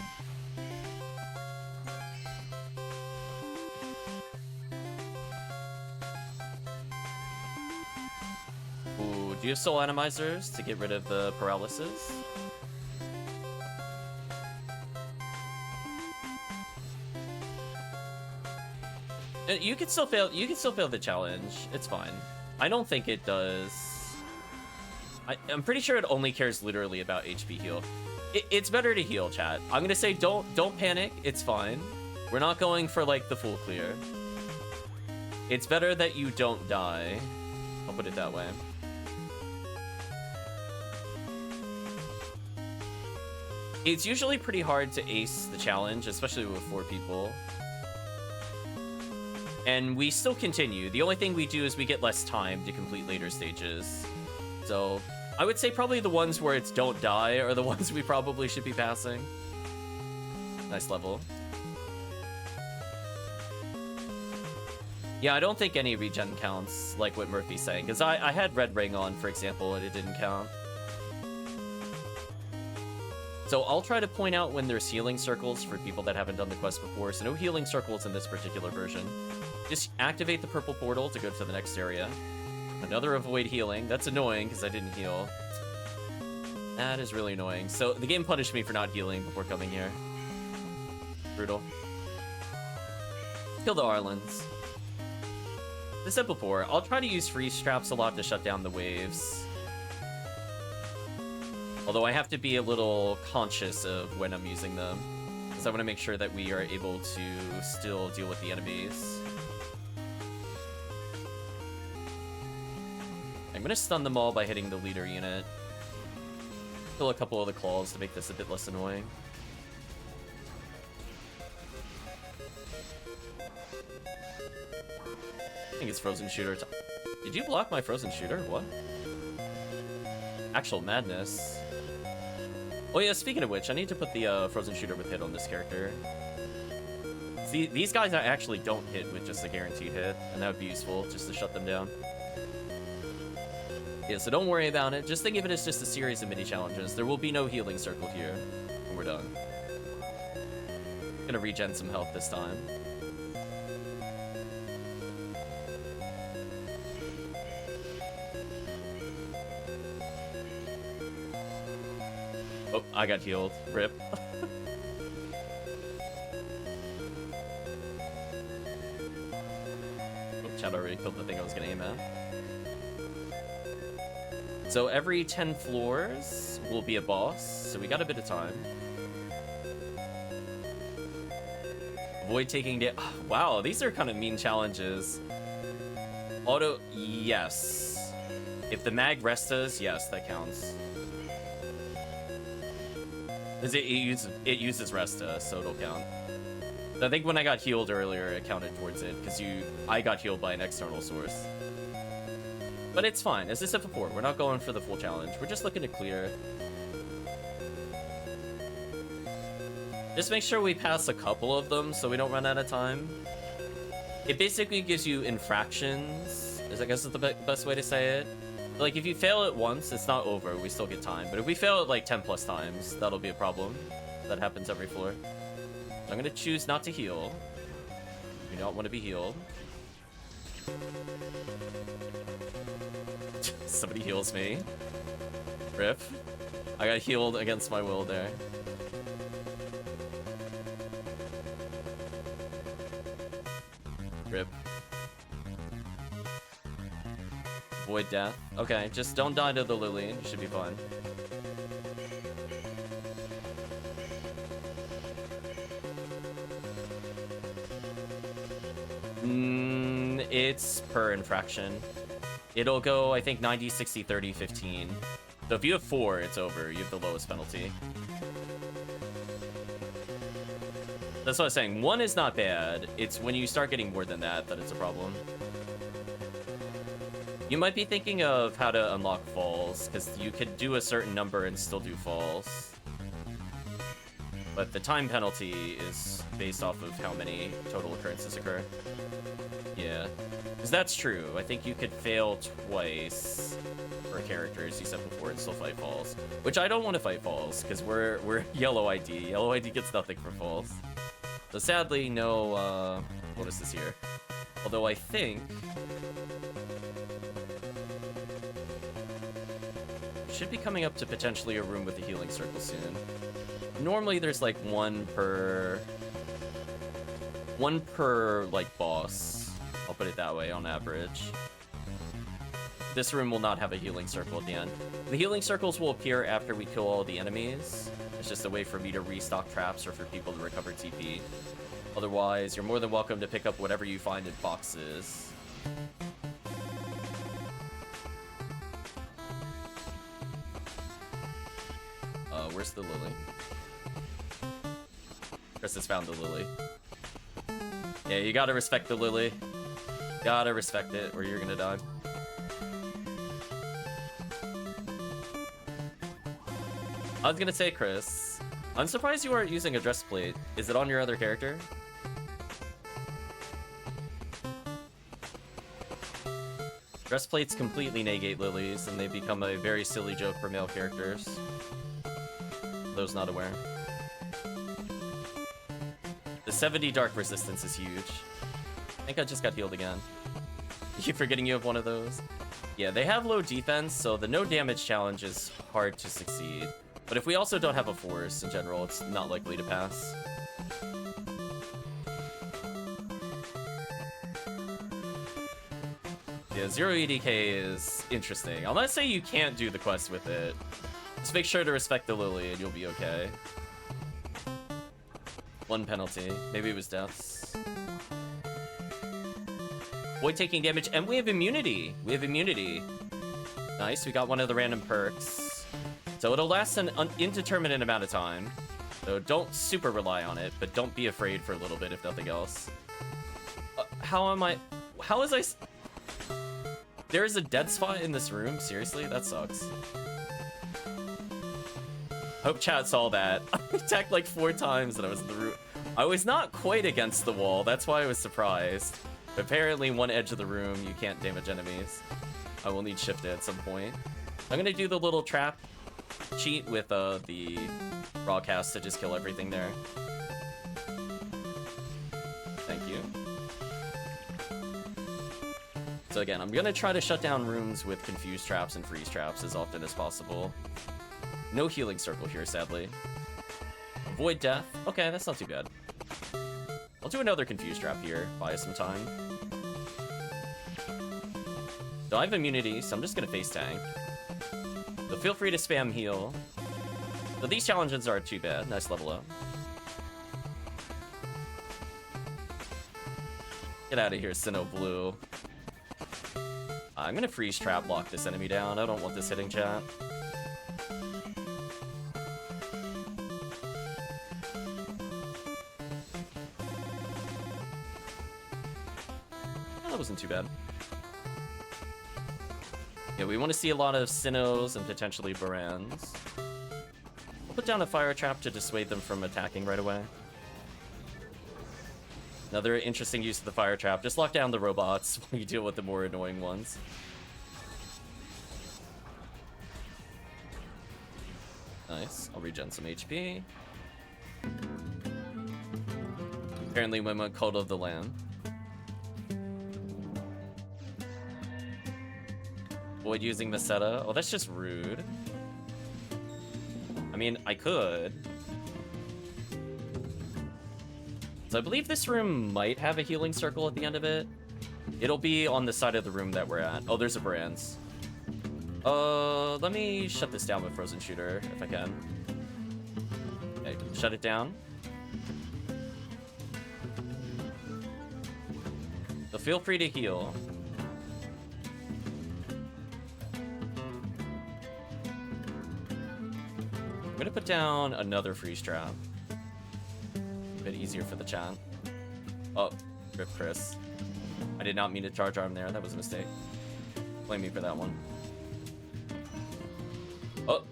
Ooh, do you have soul atomizers to get rid of the paralysis? You can still fail. You can still fail the challenge. It's fine. I don't think it does. I'm pretty sure it only cares literally about HP heal. It's better to heal, chat. I'm gonna say don't panic. It's fine. We're not going for like the full clear. It's better that you don't die. I'll put it that way. It's usually pretty hard to ace the challenge, especially with 4 people. And we still continue. The only thing we do is we get less time to complete later stages. So I would say probably the ones where it's don't die are the ones we probably should be passing. Nice level. Yeah, I don't think any regen counts, like what Murphy's saying, because I had Red Ring on, for example, and it didn't count. So I'll try to point out when there's healing circles for people that haven't done the quest before, so no healing circles in this particular version. Just activate the purple portal to go to the next area. Another avoid healing. That's annoying because I didn't heal. That is really annoying. So the game punished me for not healing before coming here. Brutal. Kill the Arlans. The simple pour. I'll try to use freeze traps a lot to shut down the waves. Although I have to be a little conscious of when I'm using them, because I want to make sure that we are able to still deal with the enemies. I'm going to stun them all by hitting the leader unit. Kill a couple of the claws to make this a bit less annoying. I think it's Frozen Shooter. Did you block my Frozen Shooter? What? Actual madness. Oh yeah, speaking of which, I need to put the Frozen Shooter with hit on this character. See, these guys actually don't hit with just a guaranteed hit, and that would be useful, just to shut them down. Yeah, so don't worry about it. Just think of it as just a series of mini-challenges. There will be no healing circle here when we're done. Gonna regen some health this time. Oh, I got healed. Rip. Oh, chat already killed the thing I was gonna aim at. So every 10 floors will be a boss, so we got a bit of time. Avoid taking damage. Oh, wow, these are kind of mean challenges. Auto, yes. If the mag restas, yes, that counts. It uses Resta, so it'll count. I think when I got healed earlier, it counted towards it, because I got healed by an external source. But it's fine. As I said before, we're not going for the full challenge. We're just looking to clear. Just make sure we pass a couple of them so we don't run out of time. It basically gives you infractions, I guess is the best way to say it. Like, if you fail it once, it's not over. We still get time. But if we fail it like 10 plus times, that'll be a problem. That happens every floor. So I'm going to choose not to heal. We don't want to be healed. Somebody heals me. Rip. I got healed against my will there. Rip. Void death. Okay, just don't die to the Lily. You should be fine. It's per infraction. It'll go, I think, 90, 60, 30, 15. So if you have 4, it's over. You have the lowest penalty. That's what I was saying. 1 is not bad. It's when you start getting more than that that it's a problem. You might be thinking of how to unlock falls, because you could do a certain number and still do falls. But the time penalty is based off of how many total occurrences occur. Yeah. Because that's true. I think you could fail twice for characters you said before and still fight falls. Which I don't want to fight falls, because we're yellow ID. Yellow ID gets nothing for falls. So sadly, no, what is this here? Although I think... should be coming up to potentially a room with a healing circle soon. Normally there's like one per like boss. I'll put it that way on average. This room will not have a healing circle at the end. The healing circles will appear after we kill all the enemies. It's just a way for me to restock traps or for people to recover TP. Otherwise, you're more than welcome to pick up whatever you find in boxes. Where's the lily? Chris has found the lily. Yeah, you gotta respect the lily. Gotta respect it, or you're gonna die. I was gonna say, Chris, I'm surprised you aren't using a dress plate. Is it on your other character? Dress plates completely negate lilies, and they become a very silly joke for male characters. Those not aware. The 70 dark resistance is huge. I think I just got healed again. Keep forgetting you have one of those. Yeah, they have low defense, so the no damage challenge is hard to succeed. But if we also don't have a force in general, it's not likely to pass. Yeah, 0 EDK is interesting. I'm not saying you can't do the quest with it. Just make sure to respect the lily and you'll be okay. 1 penalty. Maybe it was deaths. Void taking damage, and we have immunity. We have immunity. Nice, we got one of the random perks. So it'll last an indeterminate amount of time. So don't super rely on it, but don't be afraid for a little bit if nothing else. How is I... There's a dead spot in this room? Seriously? That sucks. Hope chat saw that. I attacked like 4 times and I was in the room. I was not quite against the wall, that's why I was surprised. But apparently one edge of the room, you can't damage enemies. I will need shift at some point. I'm gonna do the little trap cheat with the broadcast to just kill everything there. Thank you. So again, I'm gonna try to shut down rooms with confused traps and freeze traps as often as possible. No healing circle here, sadly. Avoid death. Okay, that's not too bad. I'll do another confused trap here. Buy us some time. So I have immunity, so I'm just gonna face tank. So feel free to spam heal. So these challenges aren't too bad. Nice level up. Get out of here, Sinnoh Blue. I'm gonna freeze trap lock this enemy down. I don't want this hitting chat. That wasn't too bad. Yeah, we want to see a lot of Sinnohs and potentially Barans. We'll put down a fire trap to dissuade them from attacking right away. Another interesting use of the fire trap. Just lock down the robots when you deal with the more annoying ones. Nice. I'll regen some HP. Apparently, women cult of the lamb. Avoid using Meseta. Oh, that's just rude. I mean, I could. So I believe this room might have a healing circle at the end of it. It'll be on the side of the room that we're at. Oh, there's a Brands. Let me shut this down with Frozen Shooter, if I can. Okay, shut it down. So feel free to heal. I'm gonna put down another freeze trap. A bit easier for the chat. Oh, rip Chris. I did not mean to charge arm there, that was a mistake. Blame me for that one. Oh.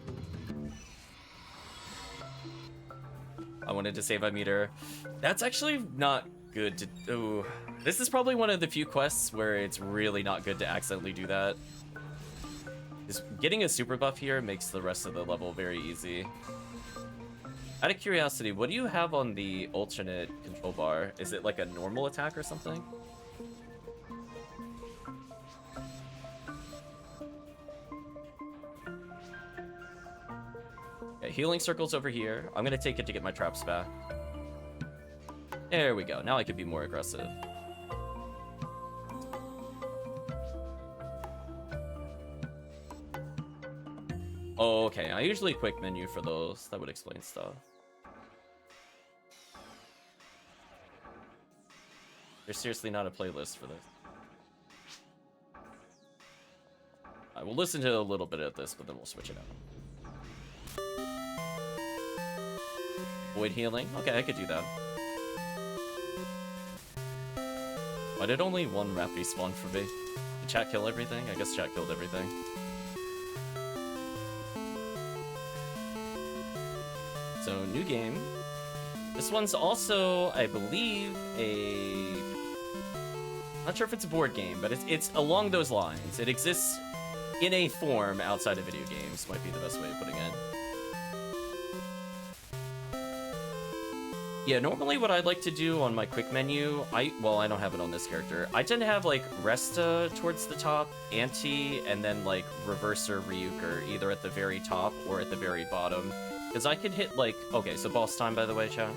I wanted to save my meter. That's actually not good to do. This is probably one of the few quests where it's really not good to accidentally do that. Just getting a super buff here makes the rest of the level very easy. Out of curiosity, what do you have on the alternate control bar? Is it like a normal attack or something? Okay, healing circle's over here. I'm gonna take it to get my traps back. There we go. Now I can be more aggressive. Oh, okay. I usually quick menu for those. That would explain stuff. There's seriously not a playlist for this. I will listen to a little bit of this, but then we'll switch it out. Void healing? Okay, I could do that. Why did only one rat respawn for me? Did chat kill everything? I guess chat killed everything. So, new game. This one's also, I believe, not sure if it's a board game, but it's along those lines. It exists in a form outside of video games, might be the best way of putting it. Yeah, normally what I'd like to do on my quick menu, well, I don't have it on this character. I tend to have, like, Resta towards the top, Anti, and then, like, Reverser, Ryuker, either at the very top or at the very bottom. Because I could hit, like... Okay, so boss time, by the way, chat.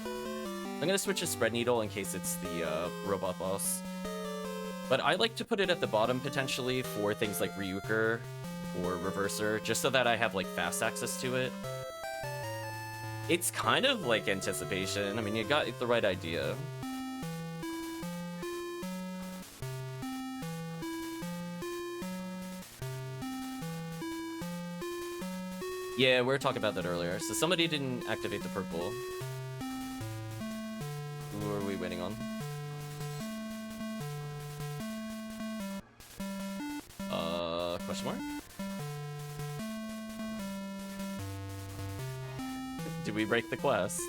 I'm gonna switch to Spread Needle in case it's the robot boss. But I like to put it at the bottom, potentially, for things like Ryuker or Reverser, just so that I have, like, fast access to it. It's kind of like anticipation. I mean, you got the right idea. Yeah, we were talking about that earlier. So somebody didn't activate the purple. Who are we waiting on? Question mark? Did we break the quest?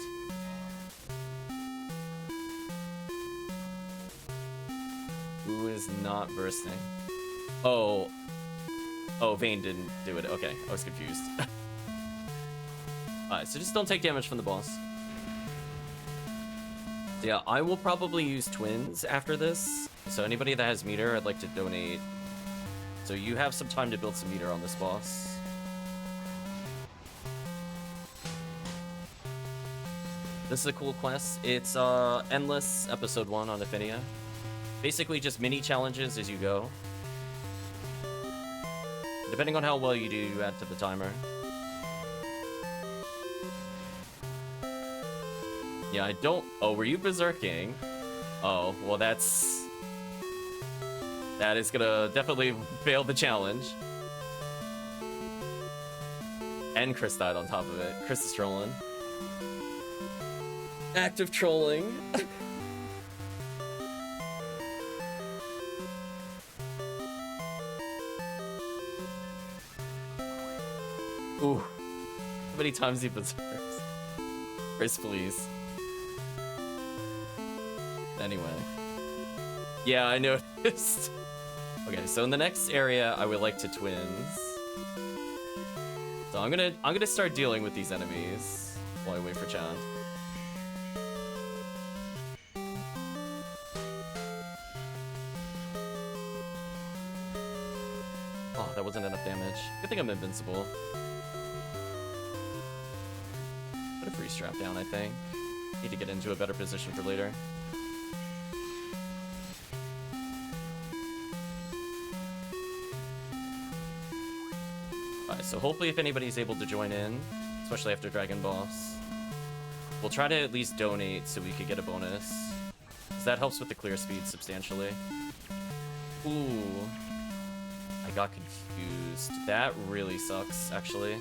Who is not bursting? Oh. Oh, Vayne didn't do it. Okay, I was confused. Alright, so just don't take damage from the boss. So yeah, I will probably use twins after this. So anybody that has meter, I'd like to donate. So you have some time to build some meter on this boss. This is a cool quest. It's Endless Episode 1 on Ephinea. Basically just mini challenges as you go. Depending on how well you do, you add to the timer. Yeah, I don't... Oh, were you berserking? Oh, well that's... That is gonna definitely fail the challenge. And Chris died on top of it. Chris is trolling. Active trolling. Ooh. How many times he berserks? Chris, please. Anyway. Yeah, I noticed. Okay, so in the next area, I would like to twins. So I'm gonna start dealing with these enemies while I wait for Chan. Oh, that wasn't enough damage. Good thing I'm invincible. Put a free strap down, I think. Need to get into a better position for later. Alright, so hopefully if anybody's able to join in, especially after Dragon Boss, we'll try to at least donate so we could get a bonus. Because that helps with the clear speed substantially. Ooh. I got confused. That really sucks, actually.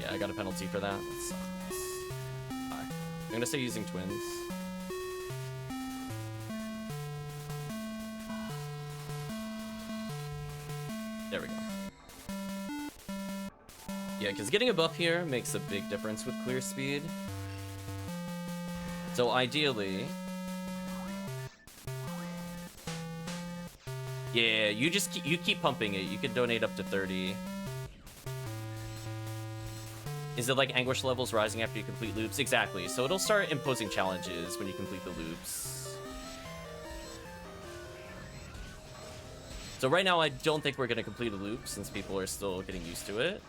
Yeah, I got a penalty for that. That sucks. Alright. I'm gonna say using twins. There we go. Yeah, because getting a buff here makes a big difference with clear speed. So ideally... Yeah, you keep pumping it. You can donate up to 30. Is it like anguish levels rising after you complete loops? Exactly. So it'll start imposing challenges when you complete the loops. So right now, I don't think we're going to complete a loop since people are still getting used to it.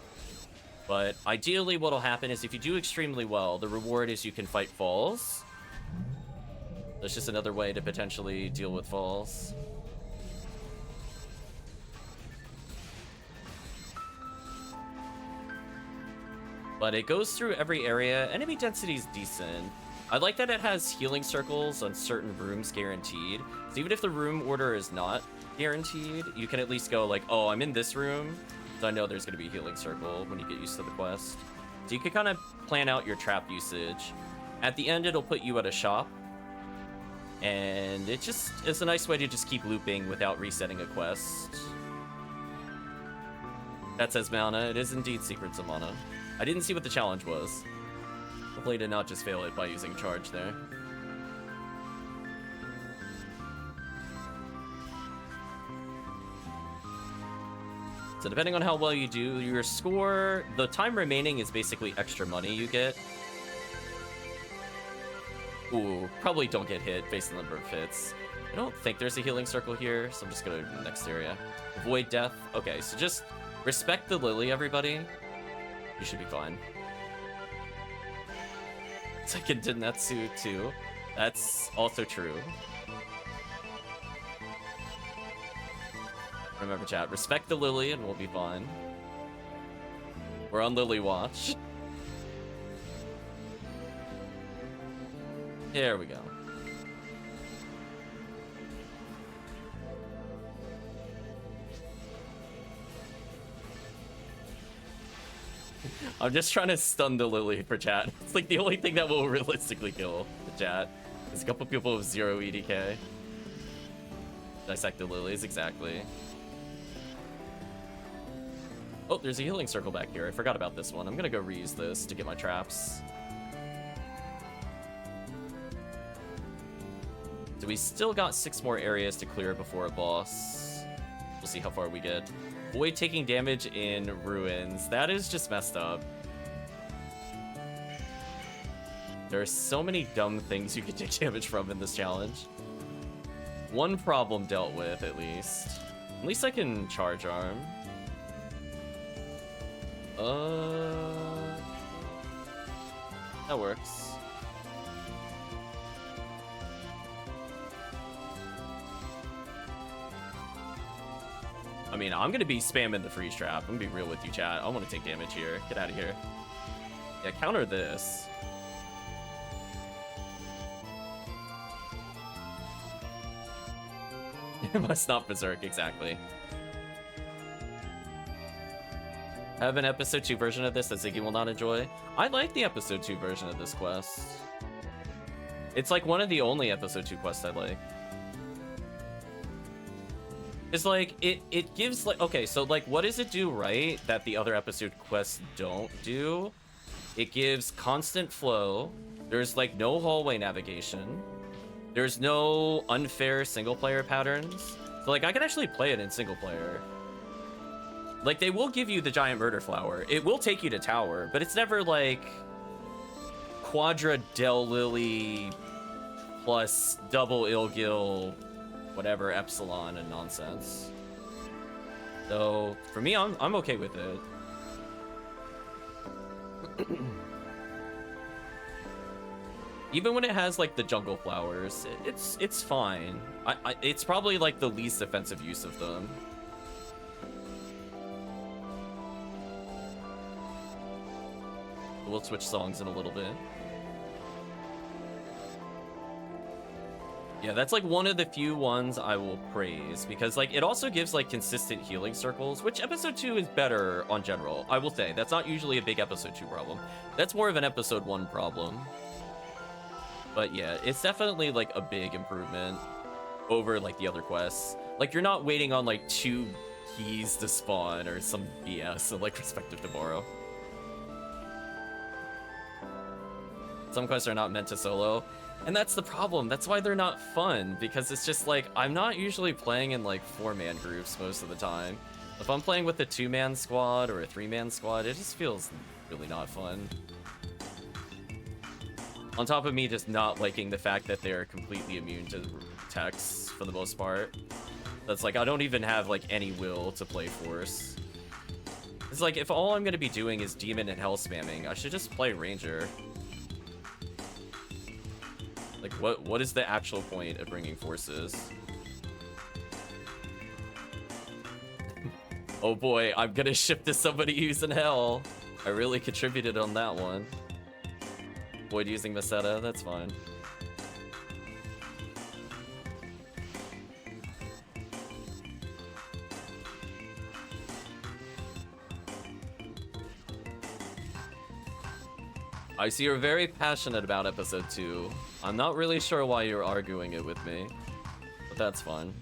But ideally, what'll happen is if you do extremely well, the reward is you can fight falls. That's just another way to potentially deal with falls. But it goes through every area. Enemy density is decent. I like that it has healing circles on certain rooms guaranteed. So even if the room order is not guaranteed, you can at least go like, oh, I'm in this room, so I know there's going to be a healing circle when you get used to the quest. So you can kind of plan out your trap usage. At the end, it'll put you at a shop. And it's a nice way to just keep looping without resetting a quest. That says Mana. It is indeed Secrets of Mana. I didn't see what the challenge was. Hopefully I did not just fail it by using charge there. So depending on how well you do, your score, the time remaining is basically extra money you get. Ooh, probably don't get hit based on the number of hits. I don't think there's a healing circle here, so I'm just gonna go to the next area. Avoid death. Okay, so just respect the lily, everybody. You should be fine. It's like in Denetsu too. That's also true. Remember, chat, respect the lily and we'll be fine. We're on Lily Watch. There we go. I'm just trying to stun the lily for chat. It's like the only thing that will realistically kill the chat. There's a couple people with 0 EDK. Dissect the lilies, exactly. Oh, there's a healing circle back here. I forgot about this one. I'm gonna go reuse this to get my traps. So we still got 6 more areas to clear before a boss. We'll see how far we get. Avoid taking damage in ruins. That is just messed up. There are so many dumb things you can take damage from in this challenge. One problem dealt with, at least. At least I can charge arm. That works. I mean, I'm gonna be spamming the freeze trap. I'm gonna be real with you, chat. I want to take damage here. Get out of here. Yeah, counter this. Must not berserk, exactly. Have an episode 2 version of this that Ziggy will not enjoy. I like the episode 2 version of this quest. It's like one of the only episode 2 quests I like. It's like, it gives, like, okay, so, like, what does it do right that the other episode quests don't do? It gives constant flow. There's, like, no hallway navigation. There's no unfair single-player patterns. So, like, I can actually play it in single-player. Like, they will give you the giant murder flower. It will take you to tower, but it's never, like, Quadra Del Lily plus double Ilgil, whatever, Epsilon and nonsense. So, for me, I'm okay with it. Even when it has, like, the jungle flowers, it's fine. It's probably, like, the least offensive use of them. We'll switch songs in a little bit. Yeah, that's, like, one of the few ones I will praise, because, like, it also gives, like, consistent healing circles, which episode 2 is better on general, I will say. That's not usually a big episode 2 problem. That's more of an episode 1 problem. But yeah, it's definitely, like, a big improvement over, like, the other quests. Like, you're not waiting on, like, 2 keys to spawn or some BS, like, respective tomorrow. Some quests are not meant to solo, and that's the problem. That's why they're not fun, because it's just, like, I'm not usually playing in, like, 4-man groups most of the time. If I'm playing with a 2-man squad or a 3-man squad, it just feels really not fun. On top of me just not liking the fact that they're completely immune to texts for the most part. That's like, I don't even have, like, any will to play Force. It's like, if all I'm gonna be doing is Demon and Hell spamming, I should just play Ranger. Like, what is the actual point of bringing Forces? Oh boy, I'm gonna ship to somebody using Hell. I really contributed on that one. Void using Meseta, that's fine. I see you're very passionate about episode 2. I'm not really sure why you're arguing it with me, but that's fine.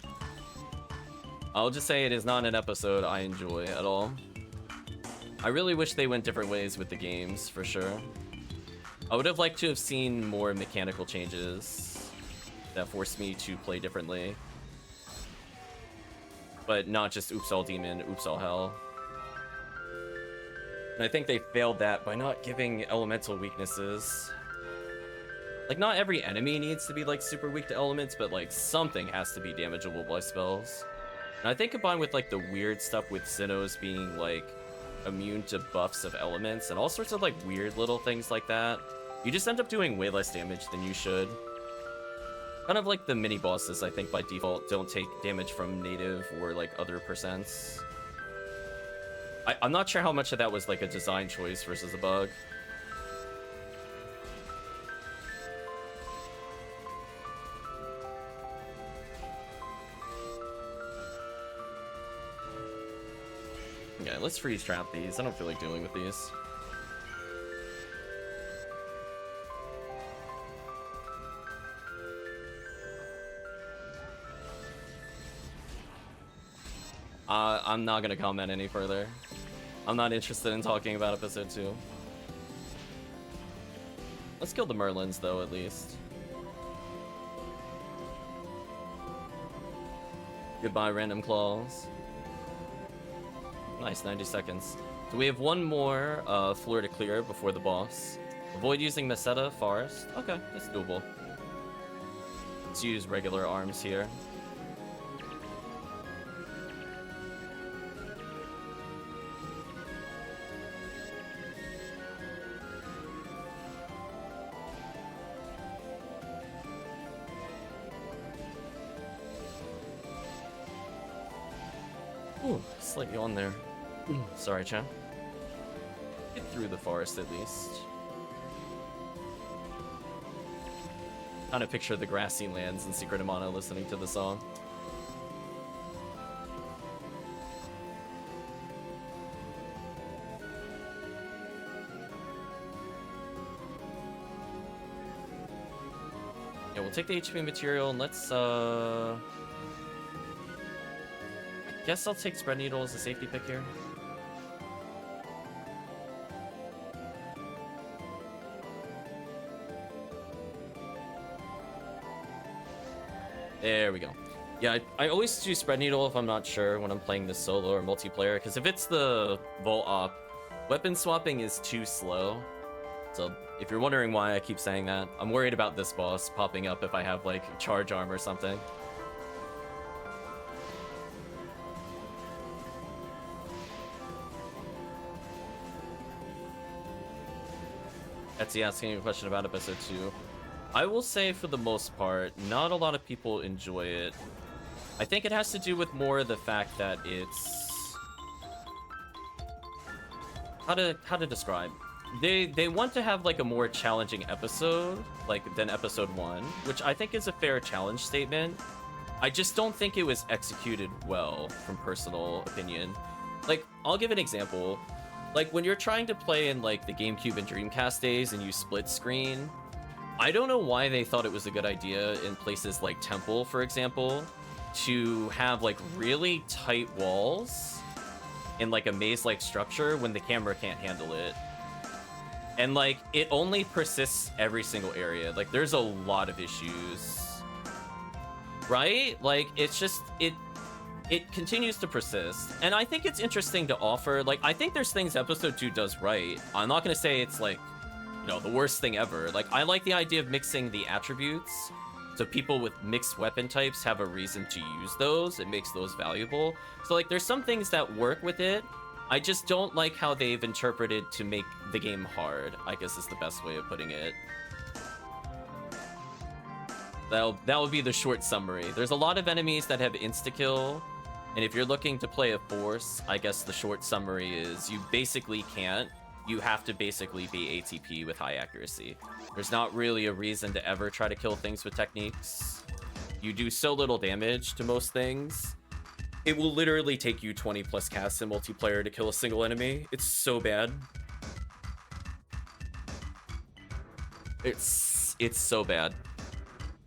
I'll just say it is not an episode I enjoy at all. I really wish they went different ways with the games, for sure. I would have liked to have seen more mechanical changes that forced me to play differently. But not just oops all demon, oops all hell. And I think they failed that by not giving elemental weaknesses. Like, not every enemy needs to be, like, super weak to elements, but, like, something has to be damageable by spells. And I think combined with, like, the weird stuff with Sinnohs being, like, immune to buffs of elements and all sorts of, like, weird little things like that, you just end up doing way less damage than you should. Kind of like the mini-bosses, I think, by default, don't take damage from native or, like, other percents. I'm not sure how much of that was, like, a design choice versus a bug. Yeah, let's freeze trap these. I don't feel like dealing with these. I'm not gonna comment any further. I'm not interested in talking about episode 2. Let's kill the Merlins, though, at least. Goodbye, random claws. Nice, 90 seconds. So we have one more floor to clear before the boss. Avoid using Meseta, Forest. Okay, that's doable. Let's use regular arms here. Ooh, slightly on there. Sorry, Chan. Get through the forest at least. Kind of picture the grassy lands in Secret of Mana listening to the song. Yeah, we'll take the HP material and let's Guess I'll take Spread Needle as a safety pick here. There we go. Yeah, I always do Spread Needle if I'm not sure when I'm playing this solo or multiplayer, because if it's the Volt Op, weapon swapping is too slow. So if you're wondering why I keep saying that, I'm worried about this boss popping up if I have like charge arm or something. Etsy asking a question about episode 2. I will say for the most part, not a lot of people enjoy it. I think it has to do with more the fact that it's... How to describe? They want to have like a more challenging episode, like than episode 1, which I think is a fair challenge statement. I just don't think it was executed well, from personal opinion. Like, I'll give an example. Like, when you're trying to play in like the GameCube and Dreamcast days and you split screen, I don't know why they thought it was a good idea in places like Temple, for example, to have like really tight walls in like a maze-like structure when the camera can't handle it. And like, it only persists every single area. Like, there's a lot of issues, right? Like, it's just, it continues to persist. And I think it's interesting to offer, like, I think there's things episode 2 does right. I'm not gonna say it's like, you know, the worst thing ever. Like, I like the idea of mixing the attributes, so people with mixed weapon types have a reason to use those. It makes those valuable. So, like, there's some things that work with it. I just don't like how they've interpreted to make the game hard, I guess is the best way of putting it. That would be the short summary. There's a lot of enemies that have insta-kill, and if you're looking to play a force, I guess the short summary is you basically can't. You have to basically be ATP with high accuracy. There's not really a reason to ever try to kill things with techniques. You do so little damage to most things. It will literally take you 20 plus casts in multiplayer to kill a single enemy. It's so bad. It's so bad.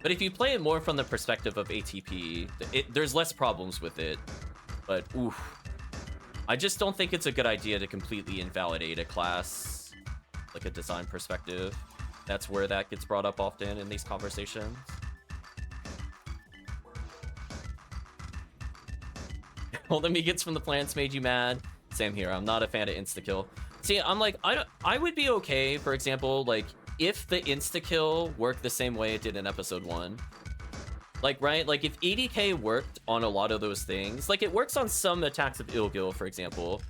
But if you play it more from the perspective of ATP, there's less problems with it. But oof. I just don't think it's a good idea to completely invalidate a class, like a design perspective. That's where that gets brought up often in these conversations. All the meat from the plants made you mad. Same here. I'm not a fan of insta-kill. See, I'm like, I would be okay, for example, like, if the insta-kill worked the same way it did in episode 1. Like, right? Like, if EDK worked on a lot of those things, like, it works on some attacks of Ilgil, for example.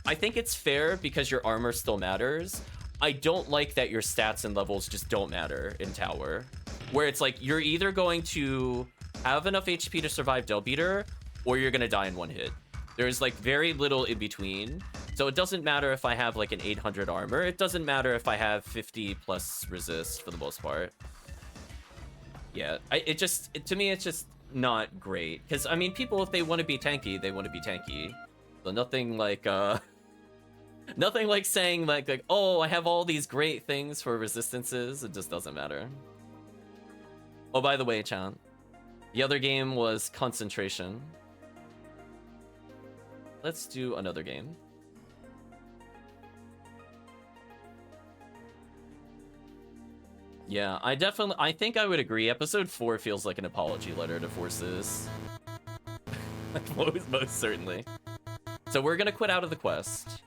I think it's fair because your armor still matters. I don't like that your stats and levels just don't matter in Tower. Where it's like, you're either going to have enough HP to survive Del Beater, or you're gonna die in one hit. There's, like, very little in between. So it doesn't matter if I have, like, an 800 armor. It doesn't matter if I have 50 plus resist, for the most part. Yeah, to me, it's just not great. Because, I mean, people, if they want to be tanky, they want to be tanky. So nothing like, nothing like saying, like, oh, I have all these great things for resistances. It just doesn't matter. Oh, by the way, Chan, the other game was Concentration. Let's do another game. Yeah, I think I would agree. Episode 4 feels like an apology letter to Forces. most certainly. So we're gonna quit out of the quest.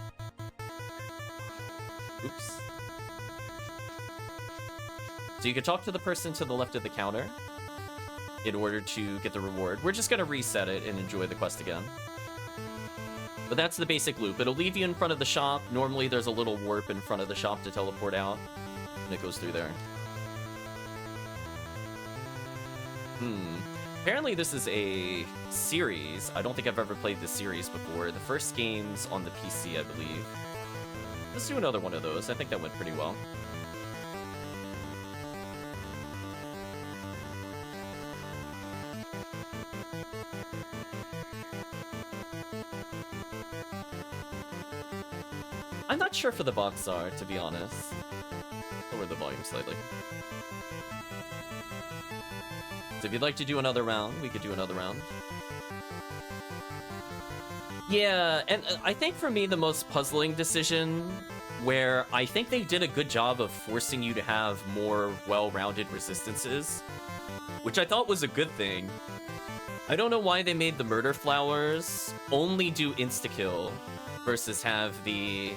Oops. So you can talk to the person to the left of the counter in order to get the reward. We're just gonna reset it and enjoy the quest again. But that's the basic loop. It'll leave you in front of the shop. Normally there's a little warp in front of the shop to teleport out, and it goes through there. Apparently this is a series. I don't think I've ever played this series before. The first game's on the PC, I believe. Let's do another one of those. I think that went pretty well. I'm not sure for the box art, to be honest. Lower the volume slightly. So if you'd like to do another round, we could do another round. Yeah, and I think for me the most puzzling decision, where I think they did a good job of forcing you to have more well-rounded resistances, which I thought was a good thing. I don't know why they made the murder flowers only do insta-kill versus have the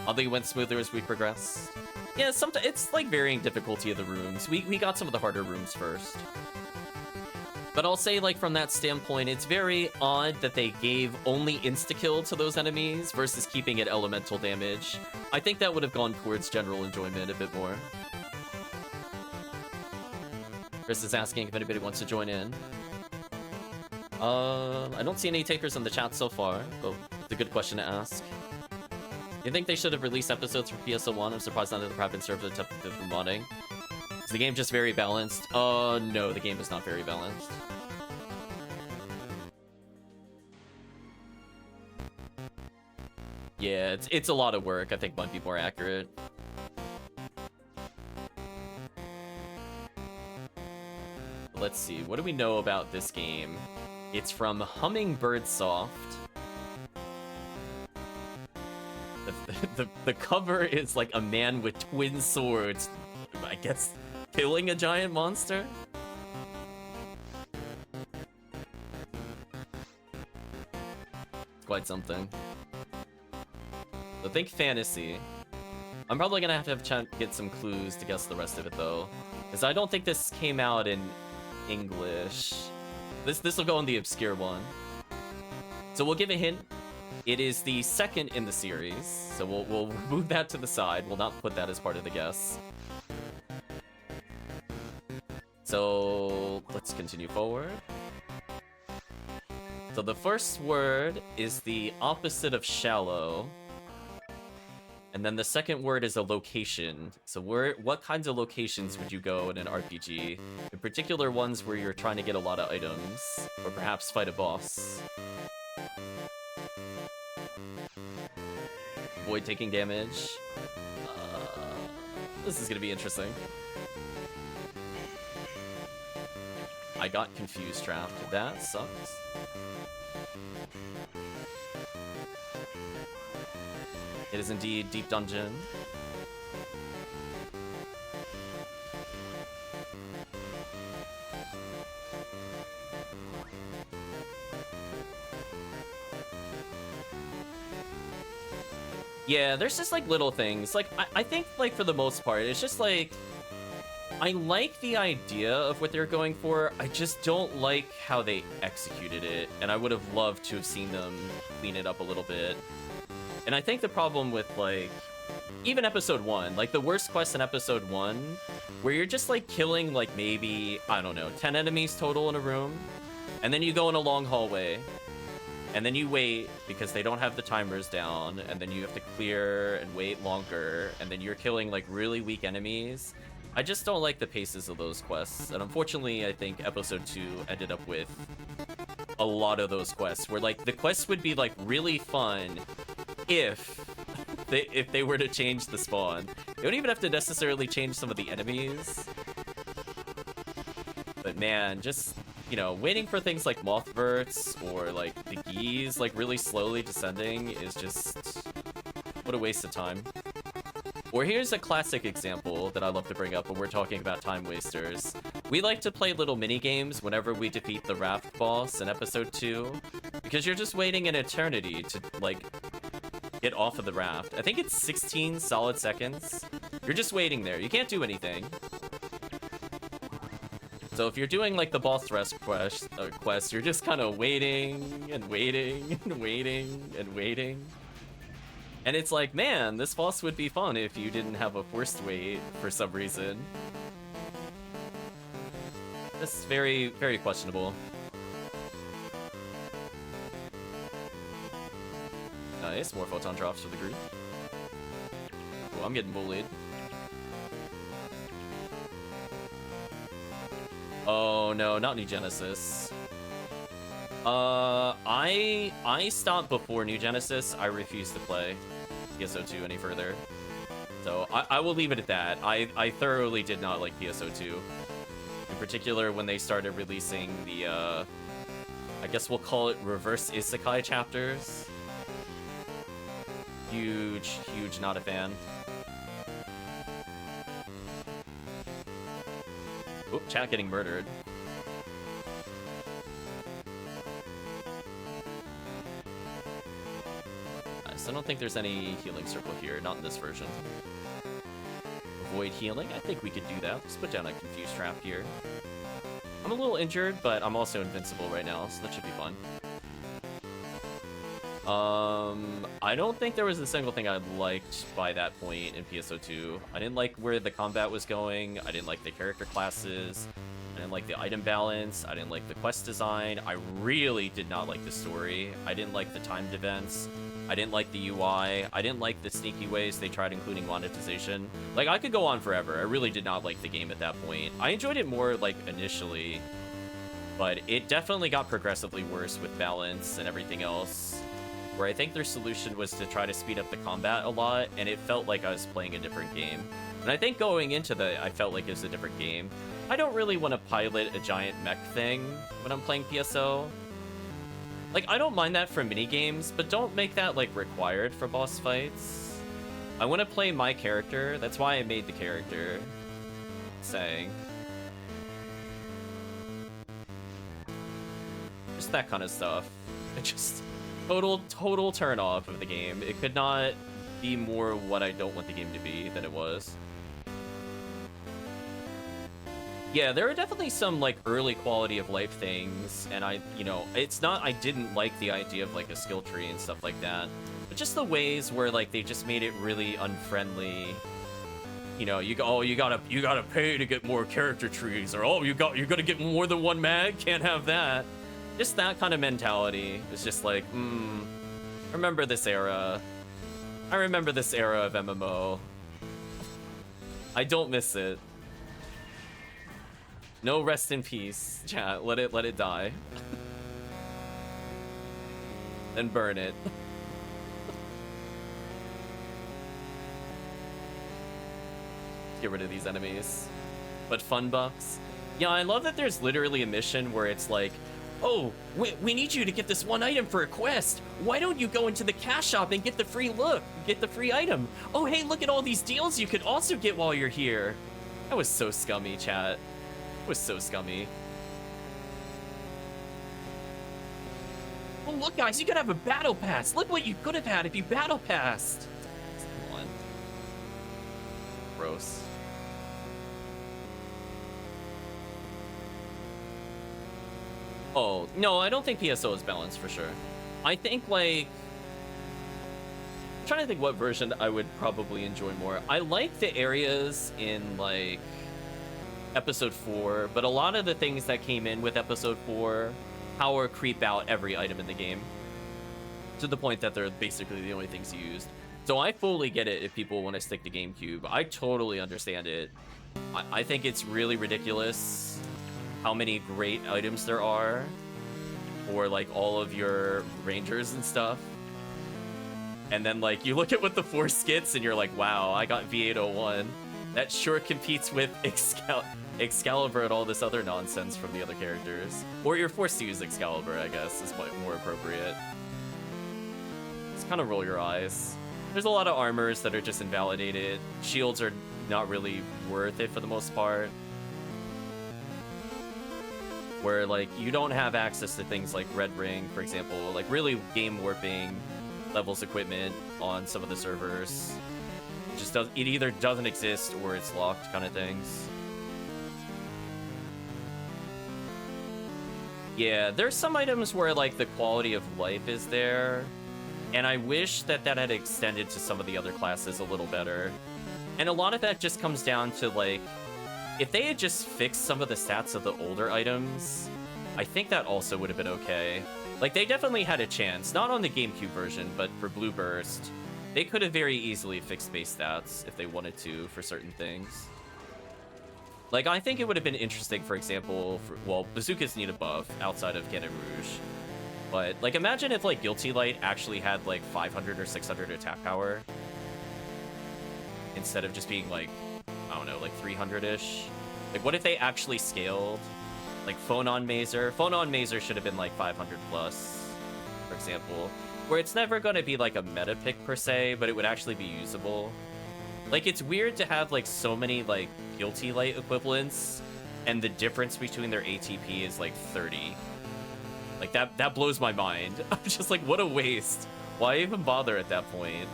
oddly went smoother as we progressed. Yeah, sometimes it's like varying difficulty of the rooms. We got some of the harder rooms first. But I'll say, like, from that standpoint, it's very odd that they gave only insta-kill to those enemies versus keeping it elemental damage. I think that would have gone towards general enjoyment a bit more. Chris is asking if anybody wants to join in. I don't see any takers in the chat so far, but it's a good question to ask. You think they should have released episodes for PSO1? I'm surprised none of them have been served for modding. Is the game just very balanced? No, the game is not very balanced. Yeah, it's a lot of work. I think might be more accurate. Let's see, what do we know about this game? It's from Hummingbird Soft. The cover is like a man with twin swords, I guess, killing a giant monster? It's quite something. So think Phantasy. I'm probably gonna have to get some clues to guess the rest of it though, because I don't think this came out in English. This will go in the obscure one. So we'll give a hint. It is the second in the series, so we'll move that to the side. We'll not put that as part of the guess. So let's continue forward. So the first word is the opposite of shallow. And then the second word is a location. So what kinds of locations would you go in an RPG? In particular ones where you're trying to get a lot of items, or perhaps fight a boss. Avoid taking damage. This is gonna be interesting. I got confused trapped. That sucks. It is indeed Deep Dungeon. Yeah, there's just like little things. Like, I think, like, for the most part, it's just like, I like the idea of what they're going for. I just don't like how they executed it, and I would have loved to have seen them clean it up a little bit. And I think the problem with, like, even episode 1, like the worst quest in episode 1, where you're just like killing like maybe, I don't know, 10 enemies total in a room, and then you go in a long hallway, and then you wait because they don't have the timers down, and then you have to clear and wait longer, and then you're killing like really weak enemies. I just don't like the paces of those quests, and unfortunately I think episode 2 ended up with a lot of those quests, where like the quests would be like really fun if they were to change the spawn. They don't even have to necessarily change some of the enemies. But man, just, you know, waiting for things like Mothverts or like the geese like really slowly descending is just, what a waste of time. Or here's a classic example that I love to bring up when we're talking about time wasters. We like to play little mini games whenever we defeat the raft boss in episode 2, because you're just waiting an eternity to like get off of the raft. I think it's 16 solid seconds. You're just waiting there. You can't do anything. So if you're doing like the boss rush quest, you're just kind of waiting and waiting and waiting and waiting. And it's like, man, this boss would be fun if you didn't have a forced wait for some reason. That's very, very questionable. Nice, more photon drops for the group. Oh, I'm getting bullied. Oh no, not New Genesis. I stopped before New Genesis. I refuse to play PSO2 any further. So I will leave it at that. I thoroughly did not like PSO2. In particular, when they started releasing the, I I guess we'll call it reverse isekai chapters. Huge not a fan. Oop, chat getting murdered. Nice, I don't think there's any healing circle here, not in this version. Avoid healing, I think we could do that. Let's put down a confuse trap here. I'm a little injured, but I'm also invincible right now, so that should be fun. I don't think there was a single thing I liked by that point in PSO2. I didn't like where the combat was going. I didn't like the character classes. I didn't like the item balance. I didn't like the quest design. I really did not like the story. I didn't like the timed events. I didn't like the UI. I didn't like the sneaky ways they tried including monetization. Like, I could go on forever. I really did not like the game at that point. I enjoyed it more, like, initially, but it definitely got progressively worse with balance and everything else, where I think their solution was to try to speed up the combat a lot, and it felt like I was playing a different game. And I think going into I felt like it was a different game. I don't really want to pilot a giant mech thing when I'm playing PSO. Like, I don't mind that for minigames, but don't make that, like, required for boss fights. I want to play my character. That's why I made the character. Saying. Just that kind of stuff. It just... Total turn off of the game. It could not be more what I don't want the game to be than it was. Yeah, there are definitely some, like, early quality of life things, and it's not I didn't like the idea of, like, a skill tree and stuff like that, but just the ways where, like, they just made it really unfriendly. You know, you gotta pay to get more character trees, or you're gonna get more than one mag, can't have that. Just that kind of mentality. It's just like, I remember this era. I remember this era of MMO. I don't miss it. No rest in peace, chat. Let it die. Then burn it. Get rid of these enemies. But fun bucks. Yeah, I love that there's literally a mission where it's like, oh, we need you to get this one item for a quest. Why don't you go into the cash shop and get the free item? Oh, hey, look at all these deals you could also get while you're here. That was so scummy, chat. It was so scummy. Oh, look, guys, you could have a battle pass. Look what you could have had if you battle passed. Come on. Gross. Oh, no, I don't think PSO is balanced for sure. I think, like... I'm trying to think what version I would probably enjoy more. I like the areas in, like, Episode 4, but a lot of the things that came in with Episode 4 power creep out every item in the game, to the point that they're basically the only things used. So I fully get it if people want to stick to GameCube. I totally understand it. I think it's really ridiculous how many great items there are for, like, all of your rangers and stuff. And then, like, you look at what the Force gets and you're like, wow, I got V801. That sure competes with Excalibur and all this other nonsense from the other characters. Or you're forced to use Excalibur, I guess, is more appropriate. Just kind of roll your eyes. There's a lot of armors that are just invalidated. Shields are not really worth it for the most part. Where, like, you don't have access to things like Red Ring, for example, like really game warping levels equipment on some of the servers. It either doesn't exist or it's locked kind of things. Yeah, there's some items where, like, the quality of life is there, and I wish that had extended to some of the other classes a little better. And a lot of that just comes down to, like, if they had just fixed some of the stats of the older items, I think that also would have been okay. Like, they definitely had a chance, not on the GameCube version, but for Blue Burst. They could have very easily fixed base stats if they wanted to for certain things. Like, I think it would have been interesting, for example, well, bazookas need a buff outside of Cannon Rouge. But, like, imagine if, like, Guilty Light actually had, like, 500 or 600 attack power. Instead of just being, like, I don't know, like 300-ish. Like, what if they actually scaled Like Phonon Mazer. Phonon Mazer should have been like 500 plus, for example. Where it's never going to be like a meta pick per se, but it would actually be usable. Like, it's weird to have like so many like Guilty Light equivalents, and the difference between their ATP is like 30. Like, that blows my mind. I'm just like, what a waste. Why even bother at that point?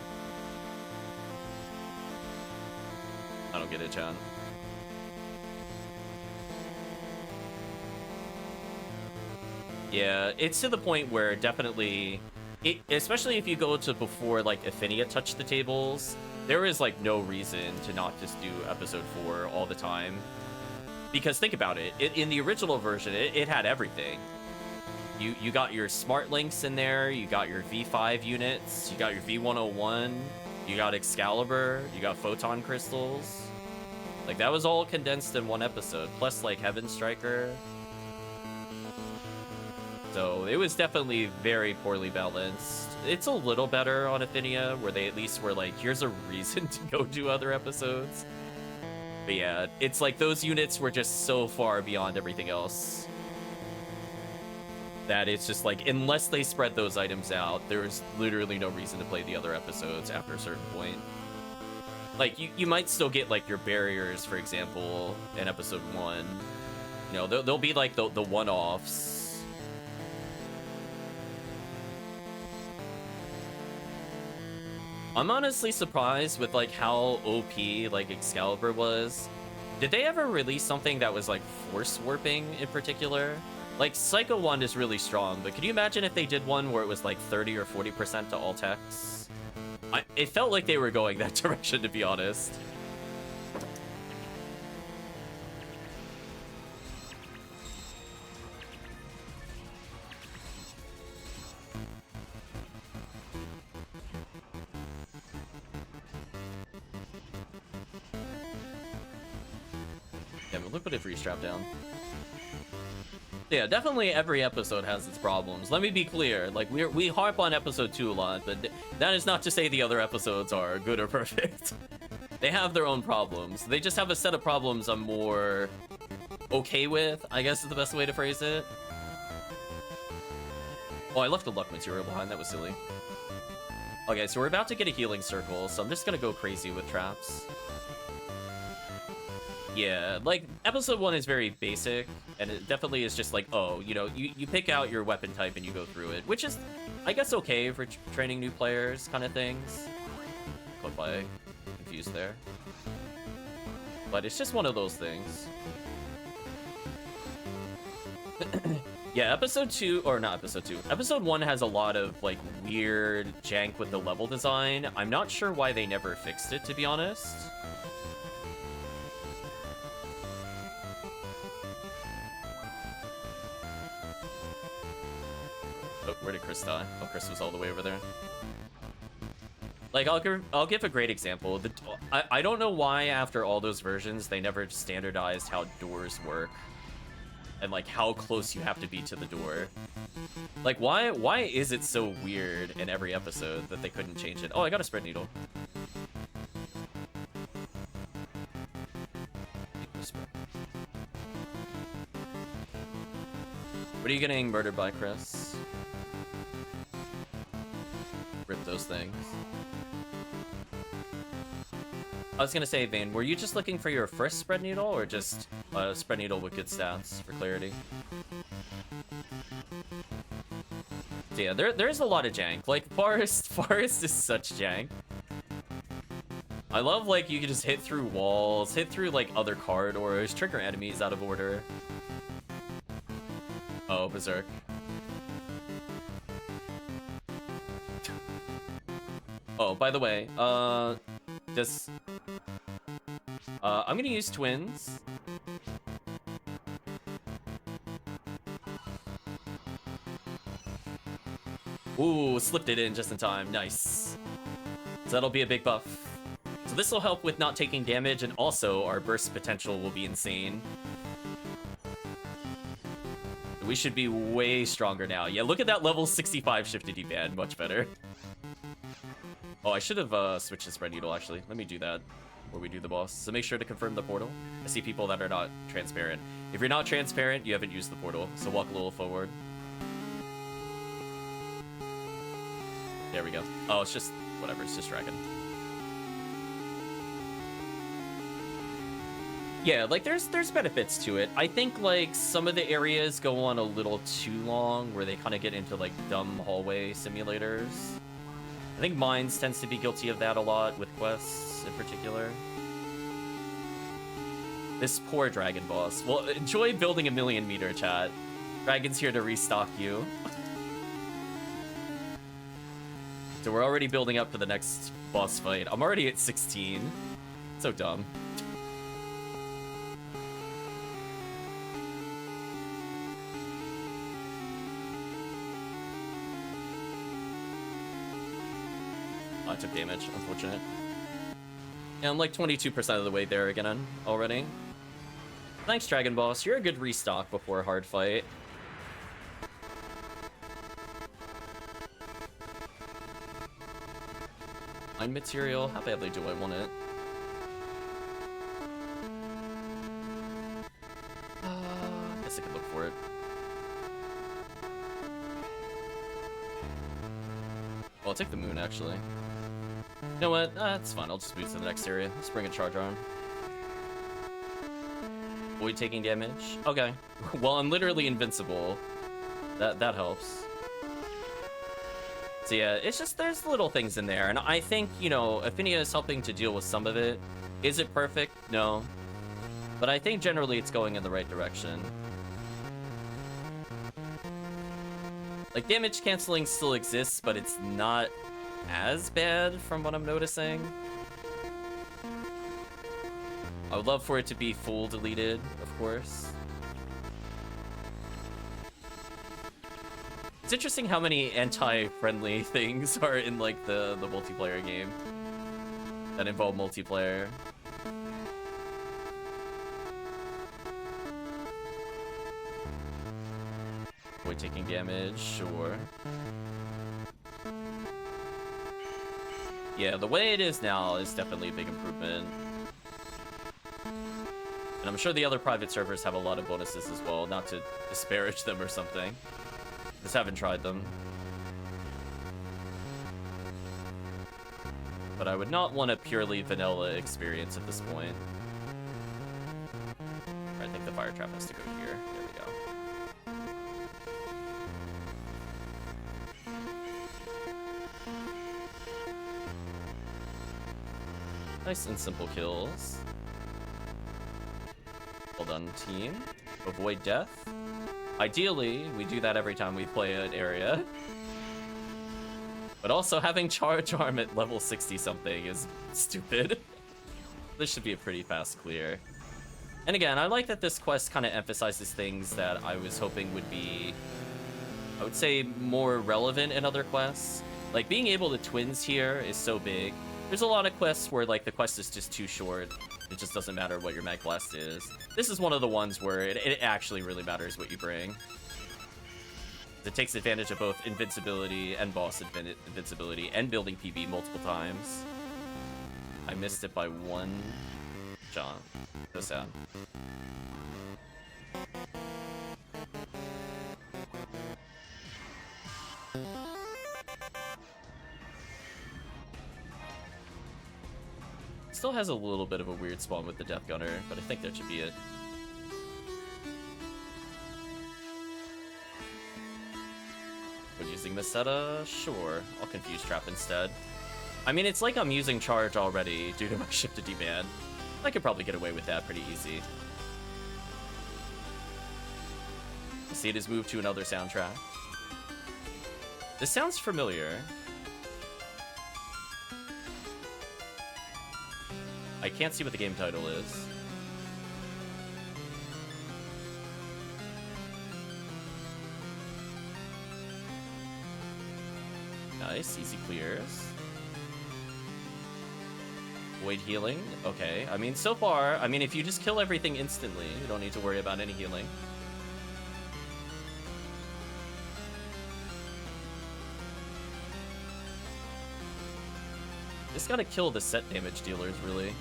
I don't get it, John. Yeah, it's to the point where definitely, especially if you go to before like Ephinea touched the tables, there is like no reason to not just do episode 4 all the time. Because think about it, in the original version, it had everything. You got your smart links in there, you got your V5 units, you got your V101, you got Excalibur, you got photon crystals. Like, that was all condensed in one episode, plus like Heaven Striker. So it was definitely very poorly balanced. It's a little better on Ephinea, where they at least were like, here's a reason to go do other episodes. But yeah, it's like those units were just so far beyond everything else that it's just like, unless they spread those items out, there's literally no reason to play the other episodes after a certain point. Like, you might still get like your barriers, for example, in episode 1. You know, they'll be like the one-offs. I'm honestly surprised with like how OP like Excalibur was. Did they ever release something that was like force warping in particular? Like, Psycho 1 is really strong, but can you imagine if they did one where it was like 30 or 40% to all techs? It felt like they were going that direction, to be honest. Yeah, but look what it restrapped down. Yeah, definitely every episode has its problems. Let me be clear, like, we harp on episode 2 a lot, but that is not to say the other episodes are good or perfect. They have their own problems. They just have a set of problems I'm more okay with, I guess is the best way to phrase it. Oh, I left the luck material behind, that was silly. Okay, so we're about to get a healing circle, so I'm just gonna go crazy with traps. Yeah, like, episode 1 is very basic, and it definitely is just like, oh, you know, you pick out your weapon type and you go through it, which is, I guess, okay for training new players kind of things. Caught by confused there. But it's just one of those things. Yeah, episode 2, or not episode 2, episode 1 has a lot of, like, weird jank with the level design. I'm not sure why they never fixed it, to be honest. Oh, where did Chris die? Oh, Chris was all the way over there. Like, I'll give a great example. I don't know why after all those versions they never standardized how doors work and like how close you have to be to the door. Like, why is it so weird in every episode that they couldn't change it? Oh, I got a spread needle. What are you getting murdered by, Chris? Rip those things. I was gonna say, Vane, were you just looking for your first spread needle, or just a spread needle with good stats, for clarity? So yeah, there's a lot of jank. Like, Forest is such jank. I love, like, you can just hit through walls, hit through, like, other corridors, trigger enemies out of order. Oh, Berserk. Oh, by the way, I'm gonna use twins. Ooh, slipped it in just in time. Nice. So that'll be a big buff. So this will help with not taking damage, and also our burst potential will be insane. We should be way stronger now. Yeah, look at that level 65 shifted D-pad. Much better. Oh, I should have switched to spread needle, actually. Let me do that. before we do the boss. So make sure to confirm the portal. I see people that are not transparent. If you're not transparent, you haven't used the portal. So walk a little forward. There we go. Oh, it's just whatever. It's just dragon. Yeah, like there's benefits to it. I think like some of the areas go on a little too long, where they kind of get into like dumb hallway simulators. I think Mines tends to be guilty of that a lot with quests in particular. This poor dragon boss. Well, enjoy building 1,000,000 meter, chat. Dragon's here to restock you. So we're already building up to the next boss fight. I'm already at 16. So dumb. I took damage, unfortunate. Yeah, I'm like 22% of the way there again already. Thanks, Dragon Boss. You're a good restock before a hard fight. Mine material, how badly do I want it? I guess I could look for it. Well, I'll take the moon, actually. You know what? It's fine. I'll just move to the next area. Let's bring a charge on. Avoid taking damage. Okay. Well, I'm literally invincible. That helps. So yeah, it's just there's little things in there, and I think, you know, Ephinea is helping to deal with some of it. Is it perfect? No. But I think generally it's going in the right direction. Like, damage canceling still exists, but it's not as bad from what I'm noticing. I would love for it to be full deleted, of course. It's interesting how many anti-friendly things are in, like, the multiplayer game that involve multiplayer. Avoid taking damage, sure. Yeah, the way it is now is definitely a big improvement. And I'm sure the other private servers have a lot of bonuses as well, not to disparage them or something. Just haven't tried them. But I would not want a purely vanilla experience at this point. I think the fire trap has to go here. There we go. Nice and simple kills. Well done, team. Avoid death. Ideally, we do that every time we play an area. But also having charge arm at level 60-something is stupid. This should be a pretty fast clear. And again, I like that this quest kind of emphasizes things that I was hoping would be, I would say, more relevant in other quests. Like, being able to twins here is so big. There's a lot of quests where, like, the quest is just too short. It just doesn't matter what your mag blast is. This is one of the ones where it actually really matters what you bring. It takes advantage of both invincibility and boss invincibility and building PB multiple times. I missed it by 1. John. So sad. Still has a little bit of a weird spawn with the Death Gunner, but I think that should be it. But using Meseta? Sure. I'll confuse trap instead. I mean, it's like I'm using charge already due to my shift to demand. I could probably get away with that pretty easy. See, it has moved to another soundtrack. This sounds familiar. I can't see what the game title is. Nice, easy clears. Void healing, okay. I mean, so far, I mean, if you just kill everything instantly, you don't need to worry about any healing. Just gotta kill the set damage dealers, really.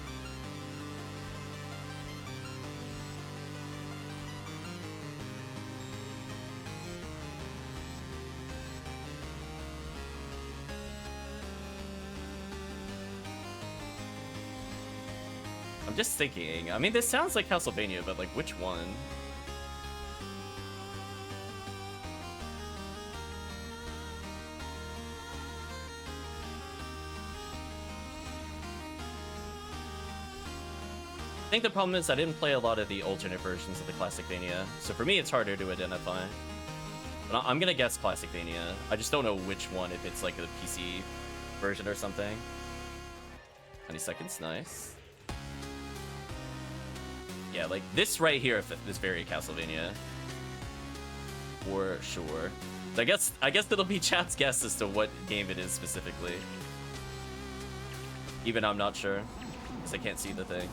I'm just thinking. I mean, this sounds like Castlevania, but like, which one? I think the problem is I didn't play a lot of the alternate versions of the Classicvania, so for me it's harder to identify. But I'm gonna guess Classicvania. I just don't know which one, if it's like a PC version or something. 20 seconds, nice. Yeah, like this right here is very Castlevania. For sure. So I guess it'll be chat's guess as to what game it is specifically. Even I'm not sure, because I can't see the thing.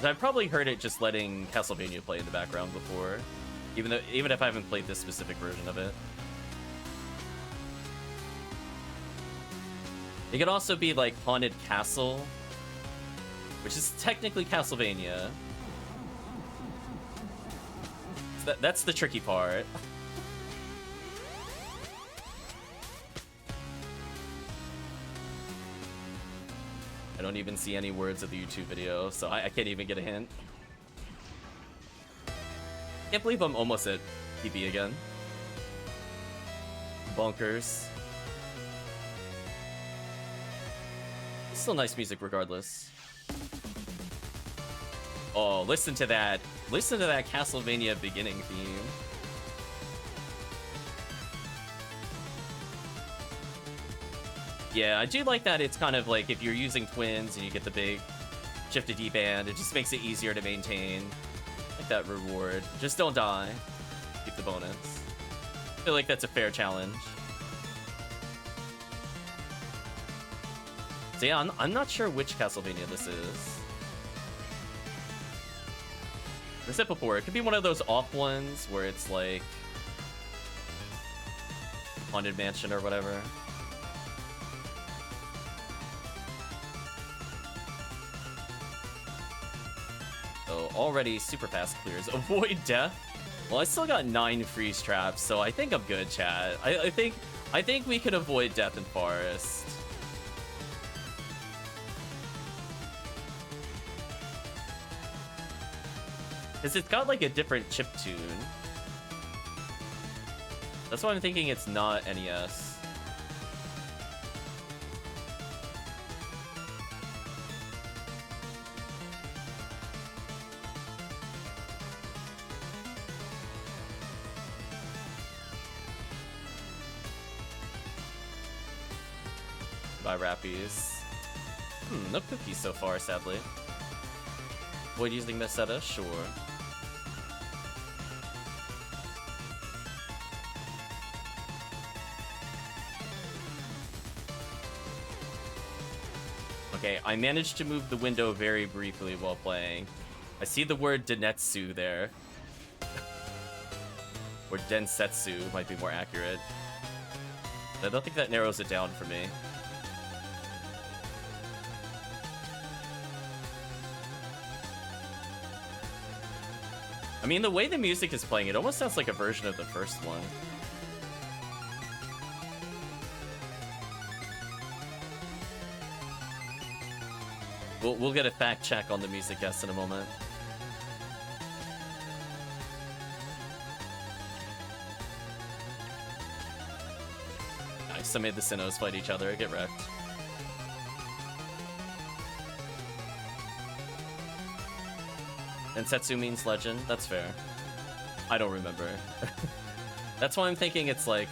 I've probably heard it just letting Castlevania play in the background before, even if I haven't played this specific version of it. It could also be like Haunted Castle, which is technically Castlevania. So that's the tricky part. I don't even see any words of the YouTube video, so I can't even get a hint. Can't believe I'm almost at PB again. Bonkers. Still nice music regardless. Oh, listen to that. Listen to that Castlevania beginning theme. Yeah, I do like that it's kind of like if you're using twins and you get the big shifted D-band, it just makes it easier to maintain. Like that reward. Just don't die. Keep the bonus. I feel like that's a fair challenge. So yeah, I'm not sure which Castlevania this is. I said before, it could be one of those off ones where it's like Haunted Mansion or whatever. So already super fast clears. Avoid death. Well, I still got 9 freeze traps, so I think I'm good, chat. I think we can avoid death in Forest. Because it's got like a different chip tune. That's why I'm thinking it's not NES. Bye, Rappies. No cookies so far, sadly. Avoid using Meseta? Sure. Okay, I managed to move the window very briefly while playing. I see the word Denetsu there. Or Densetsu might be more accurate. I don't think that narrows it down for me. I mean, the way the music is playing, it almost sounds like a version of the first one. We'll get a fact check on the music guest in a moment. Nice, I made the Sinnohs fight each other. Get wrecked. And Setsu means legend. That's fair. I don't remember. That's why I'm thinking it's like,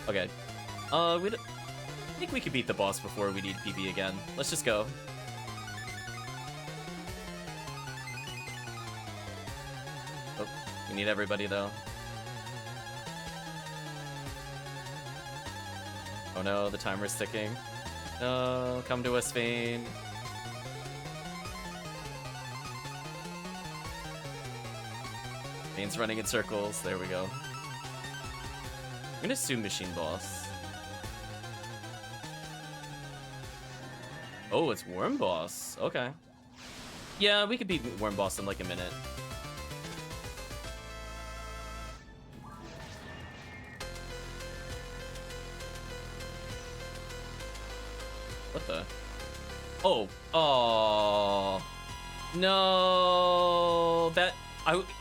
Okay. I think we could beat the boss before we need PB again. Let's just go. Oh, we need everybody though. Oh no, the timer's ticking. No, come to us, Vane. Vane's running in circles. There we go. I'm gonna assume Machine Boss. Oh, it's Worm Boss. Okay. Yeah, we could beat Worm Boss in like a minute. What the? Oh. Oh. No.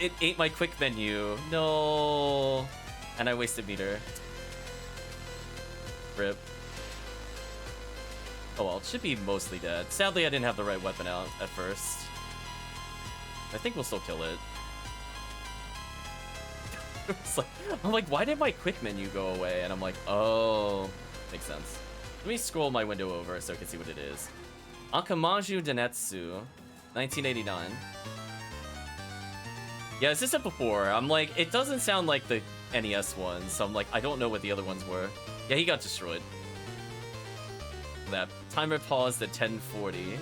It ate my quick menu. No. And I wasted meter. Rip. Oh well, it should be mostly dead. Sadly, I didn't have the right weapon out at first. I think we'll still kill it. I'm like, why did my quick menu go away? And I'm like, oh, makes sense. Let me scroll my window over so I can see what it is. Akamaju Denetsu, 1989. Yeah, as I said before, I'm like, it doesn't sound like the NES ones, so I'm like, I don't know what the other ones were. Yeah, he got destroyed. That timer paused at 10:40.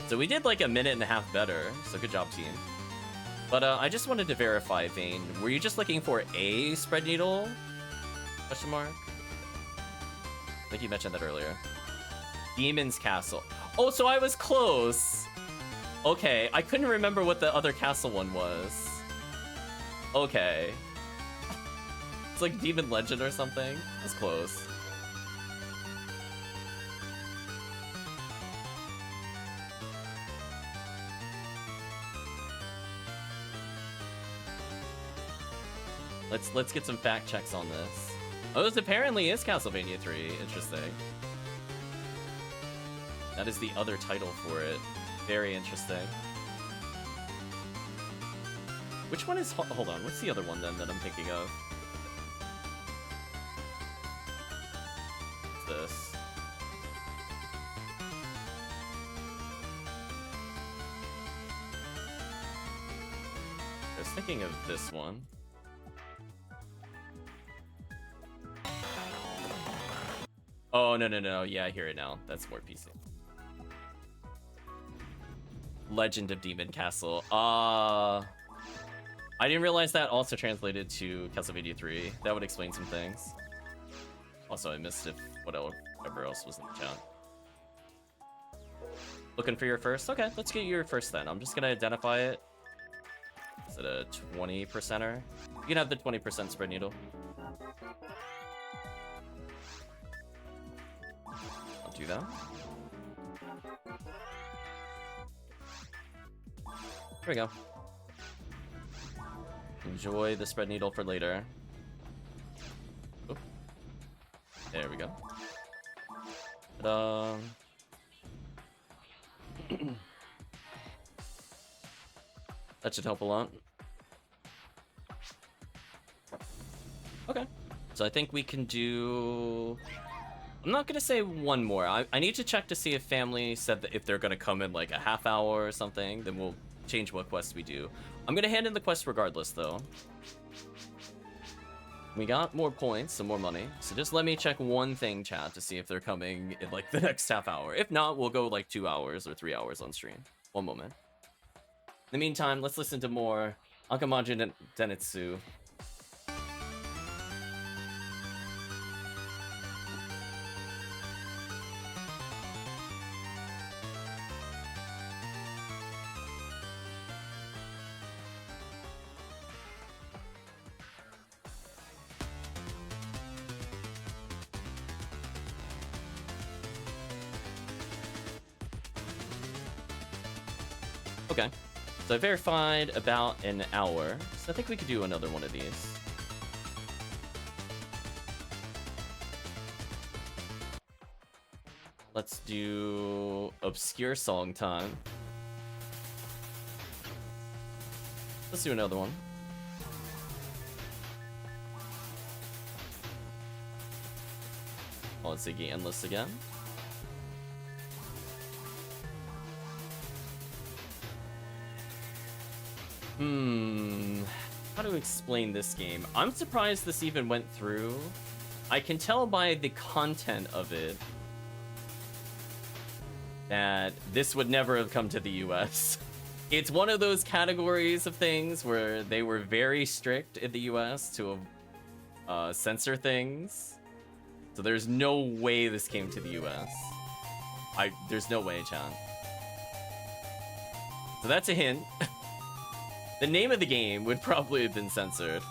So we did like a minute and a half better, so good job, team. But I just wanted to verify, Vane, were you just looking for a spread needle? Question mark? I think you mentioned that earlier. Demon's Castle. Oh, so I was close. Okay, I couldn't remember what the other castle one was. Okay. It's like Demon Legend or something. That's close. Let's get some fact checks on this. Oh, this apparently is Castlevania 3. Interesting. That is the other title for it. Very interesting. Which one is... Hold on, what's the other one then that I'm thinking of? What's this? I was thinking of this one. Oh, no. Yeah, I hear it now. That's more PC. Legend of Demon Castle. I didn't realize that also translated to Castlevania 3. That would explain some things. Also, I missed if whatever else was in the chat. Looking for your first? Okay, let's get your first then. I'm just gonna identify it. Is it a 20%er? You can have the 20% spread needle. I'll do that. There we go. Enjoy the spread needle for later. Oop. There we go. Ta-da. That should help a lot. Okay. So I think we can do... I'm not gonna say one more. I need to check to see if family said that if they're gonna come in like a half hour or something, then we'll change what quest we do. I'm gonna hand in the quest regardless though. We got more points, some more money. So just let me check one thing, chat, to see if they're coming in like the next half hour. If not, we'll go like 2 hours or 3 hours on stream. One moment. In the meantime, let's listen to more Akamaju Denetsu. Okay, so I verified about an hour, so I think we could do another one of these. Let's do obscure song time. Let's do another one. Oh, it's Ziggy Endless again. How to explain this game? I'm surprised this even went through. I can tell by the content of it that this would never have come to the US. It's one of those categories of things where they were very strict in the US to censor things. So there's no way this came to the US. There's no way, chan. So that's a hint. The name of the game would probably have been censored,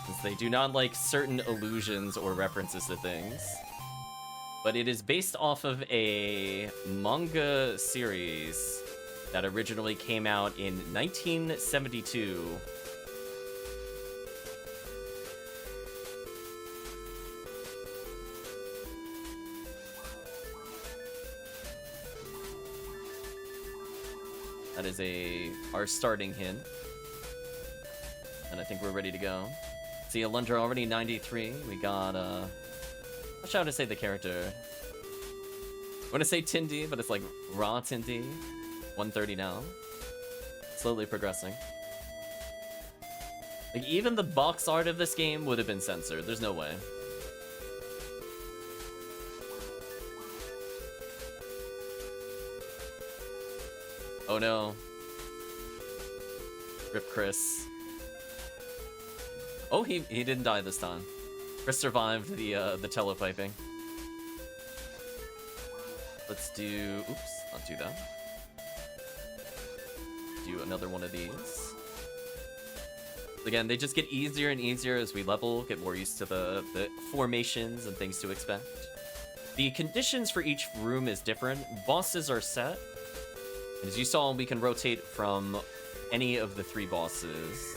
since they do not like certain allusions or references to things. but it is based off of a manga series that originally came out in 1972. That is our starting hint. And I think we're ready to go. See, Alundra already 93. We got, how shall I say the character? I want to say Tindy, but it's like raw Tindy. 130 now. Slowly progressing. Like, even the box art of this game would have been censored. There's no way. Oh no. Rip Chris. Oh, he didn't die this time. Chris survived the telepiping. Let's do... Oops, not do that. Do another one of these. Again, they just get easier and easier as we level, get more used to the formations and things to expect. The conditions for each room is different. Bosses are set. As you saw, we can rotate from any of the 3 bosses.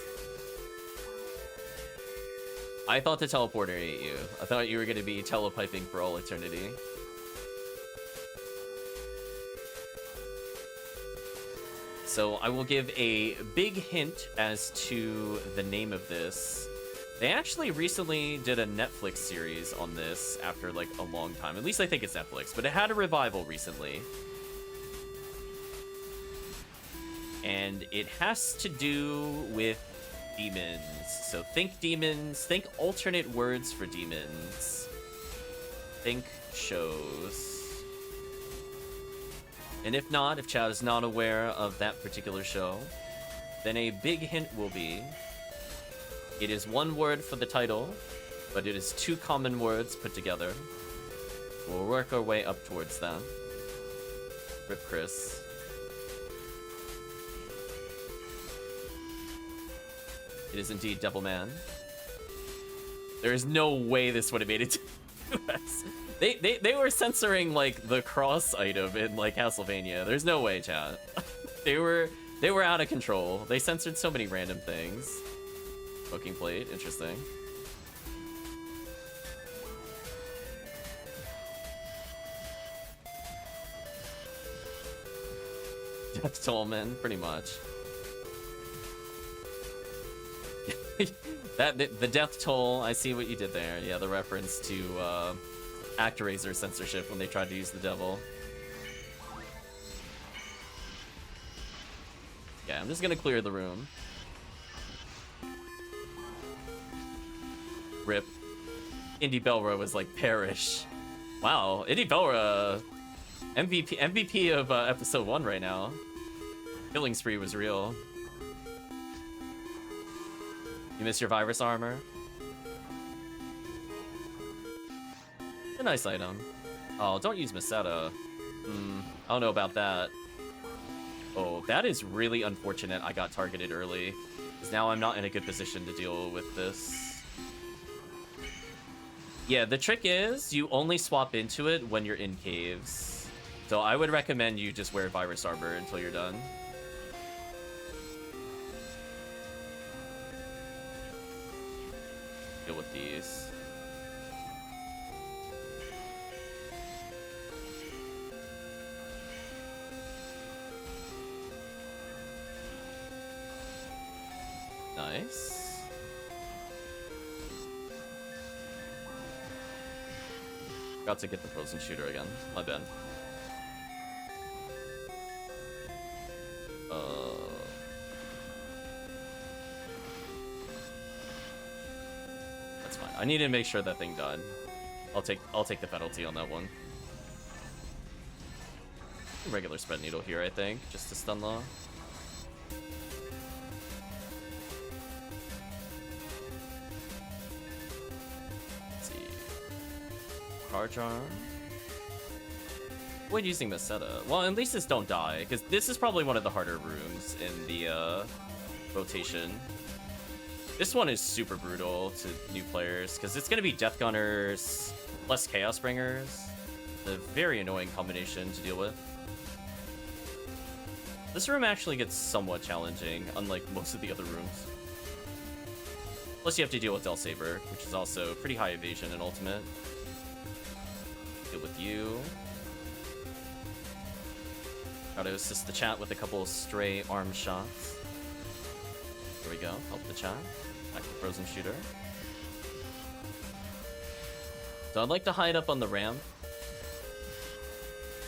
I thought the teleporter ate you. I thought you were going to be telepiping for all eternity. So I will give a big hint as to the name of this. They actually recently did a Netflix series on this after like a long time. At least I think it's Netflix, but it had a revival recently. And it has to do with demons. So think demons, think alternate words for demons. Think shows. And if not, if Chad is not aware of that particular show, then a big hint will be, it is 1 word for the title, but it is 2 common words put together. We'll work our way up towards that. Rip Chris. It is indeed Devilman. There is no way this would have made it to US. They were censoring like the cross item in like Castlevania. There's no way, chat. they were out of control. They censored so many random things. Smoking plate, interesting. Death Tollman, pretty much. The death toll, I see what you did there. Yeah, the reference to ActRaiser censorship when they tried to use the devil. Yeah, I'm just gonna clear the room. Rip. Indy Belra was like perish. Wow, Indy Belra, MVP of episode 1 right now. Killing spree was real. You miss your virus armor? A nice item. Oh, don't use Meseta. I don't know about that. Oh, that is really unfortunate I got targeted early. Because now I'm not in a good position to deal with this. Yeah, the trick is you only swap into it when you're in caves. So I would recommend you just wear virus armor until you're done. Deal with these. Nice. Got to get the frozen shooter again. My bad. That's fine. I need to make sure that thing died. I'll take the penalty on that one. Regular spread needle here, I think, just to stun law. Charge arm. Avoid using Meseta. Well, at least this don't die, because this is probably one of the harder rooms in the rotation. This one is super brutal to new players, because it's going to be Death Gunners plus Chaos Bringers. a very annoying combination to deal with. This room actually gets somewhat challenging, unlike most of the other rooms. Plus you have to deal with Del Saber, which is also pretty high evasion and ultimate. Deal with you. Try to assist the chat with a couple of stray arm shots. There we go, help the chat. Back to Frozen Shooter. So I'd like to hide up on the ramp.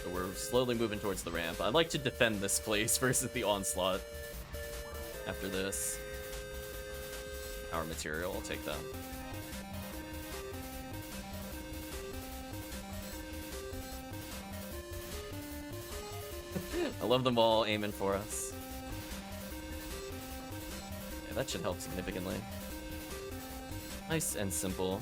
So we're slowly moving towards the ramp. I'd like to defend this place versus the onslaught. After this. Power material, I'll take that. I love them all aiming for us. Yeah, that should help significantly. Nice and simple.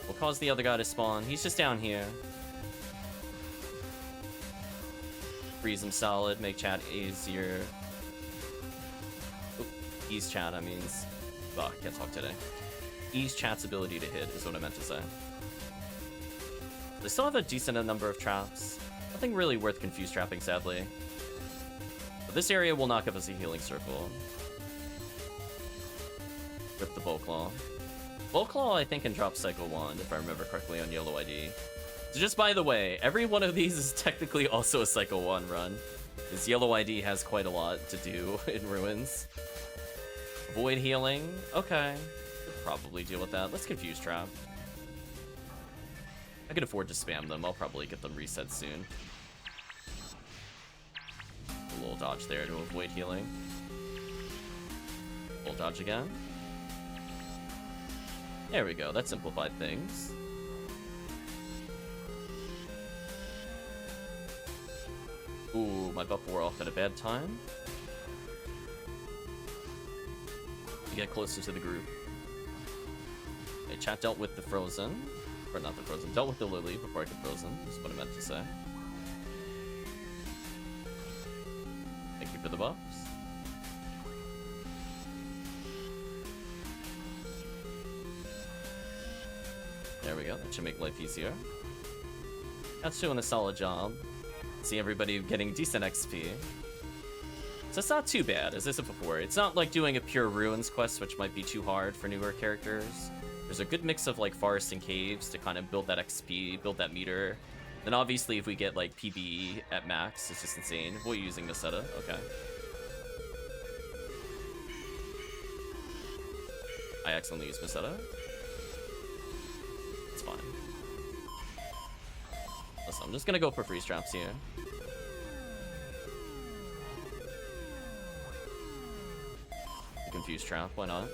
We'll cause the other guy to spawn. He's just down here. Freeze him solid, make chat easier. Oop, ease chat, I mean. Fuck, I can't talk today. Ease chat's ability to hit is what I meant to say. They still have a decent number of traps. Nothing really worth confuse trapping, sadly. But this area will not give us a healing circle. Rip the Volclaw. Volclaw, I think, can drop Cycle 1, if I remember correctly, on Yellow ID. So just by the way, every one of these is technically also a Cycle 1 run. Because Yellow ID has quite a lot to do in Ruins. Void healing, okay. Could probably deal with that. Let's confuse trap. I can afford to spam them. I'll probably get them reset soon. A little dodge there to avoid healing. Full dodge again. There we go. That simplified things. Ooh, my buff wore off at a bad time. To get closer to the group. Okay, chat dealt with the Frozen. Or not the Frozen. Dealt with the Lily before I could Frozen. That's what I meant to say. Thank you for the buffs. There we go. That should make life easier. That's doing a solid job. See everybody getting decent XP. So it's not too bad, as I said before. It's not like doing a pure Ruins quest, which might be too hard for newer characters. There's a good mix of like forests and caves to kind of build that XP, build that meter. Then obviously if we get like PBE at max, it's just insane. We're using Meseta, okay. I accidentally used Meseta. It's fine. Listen, I'm just gonna go for freeze traps here. Confuse trap, why not?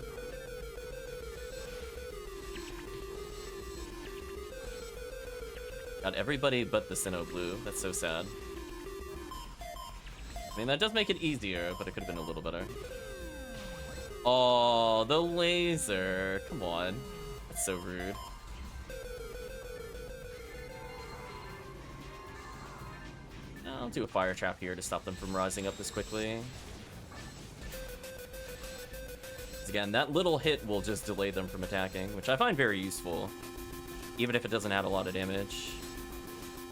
Got everybody but the Sinnoh Blue. That's so sad. I mean, that does make it easier, but it could have been a little better. Oh, the laser. Come on. That's so rude. I'll do a fire trap here to stop them from rising up this quickly. Again, that little hit will just delay them from attacking, which I find very useful, even if it doesn't add a lot of damage.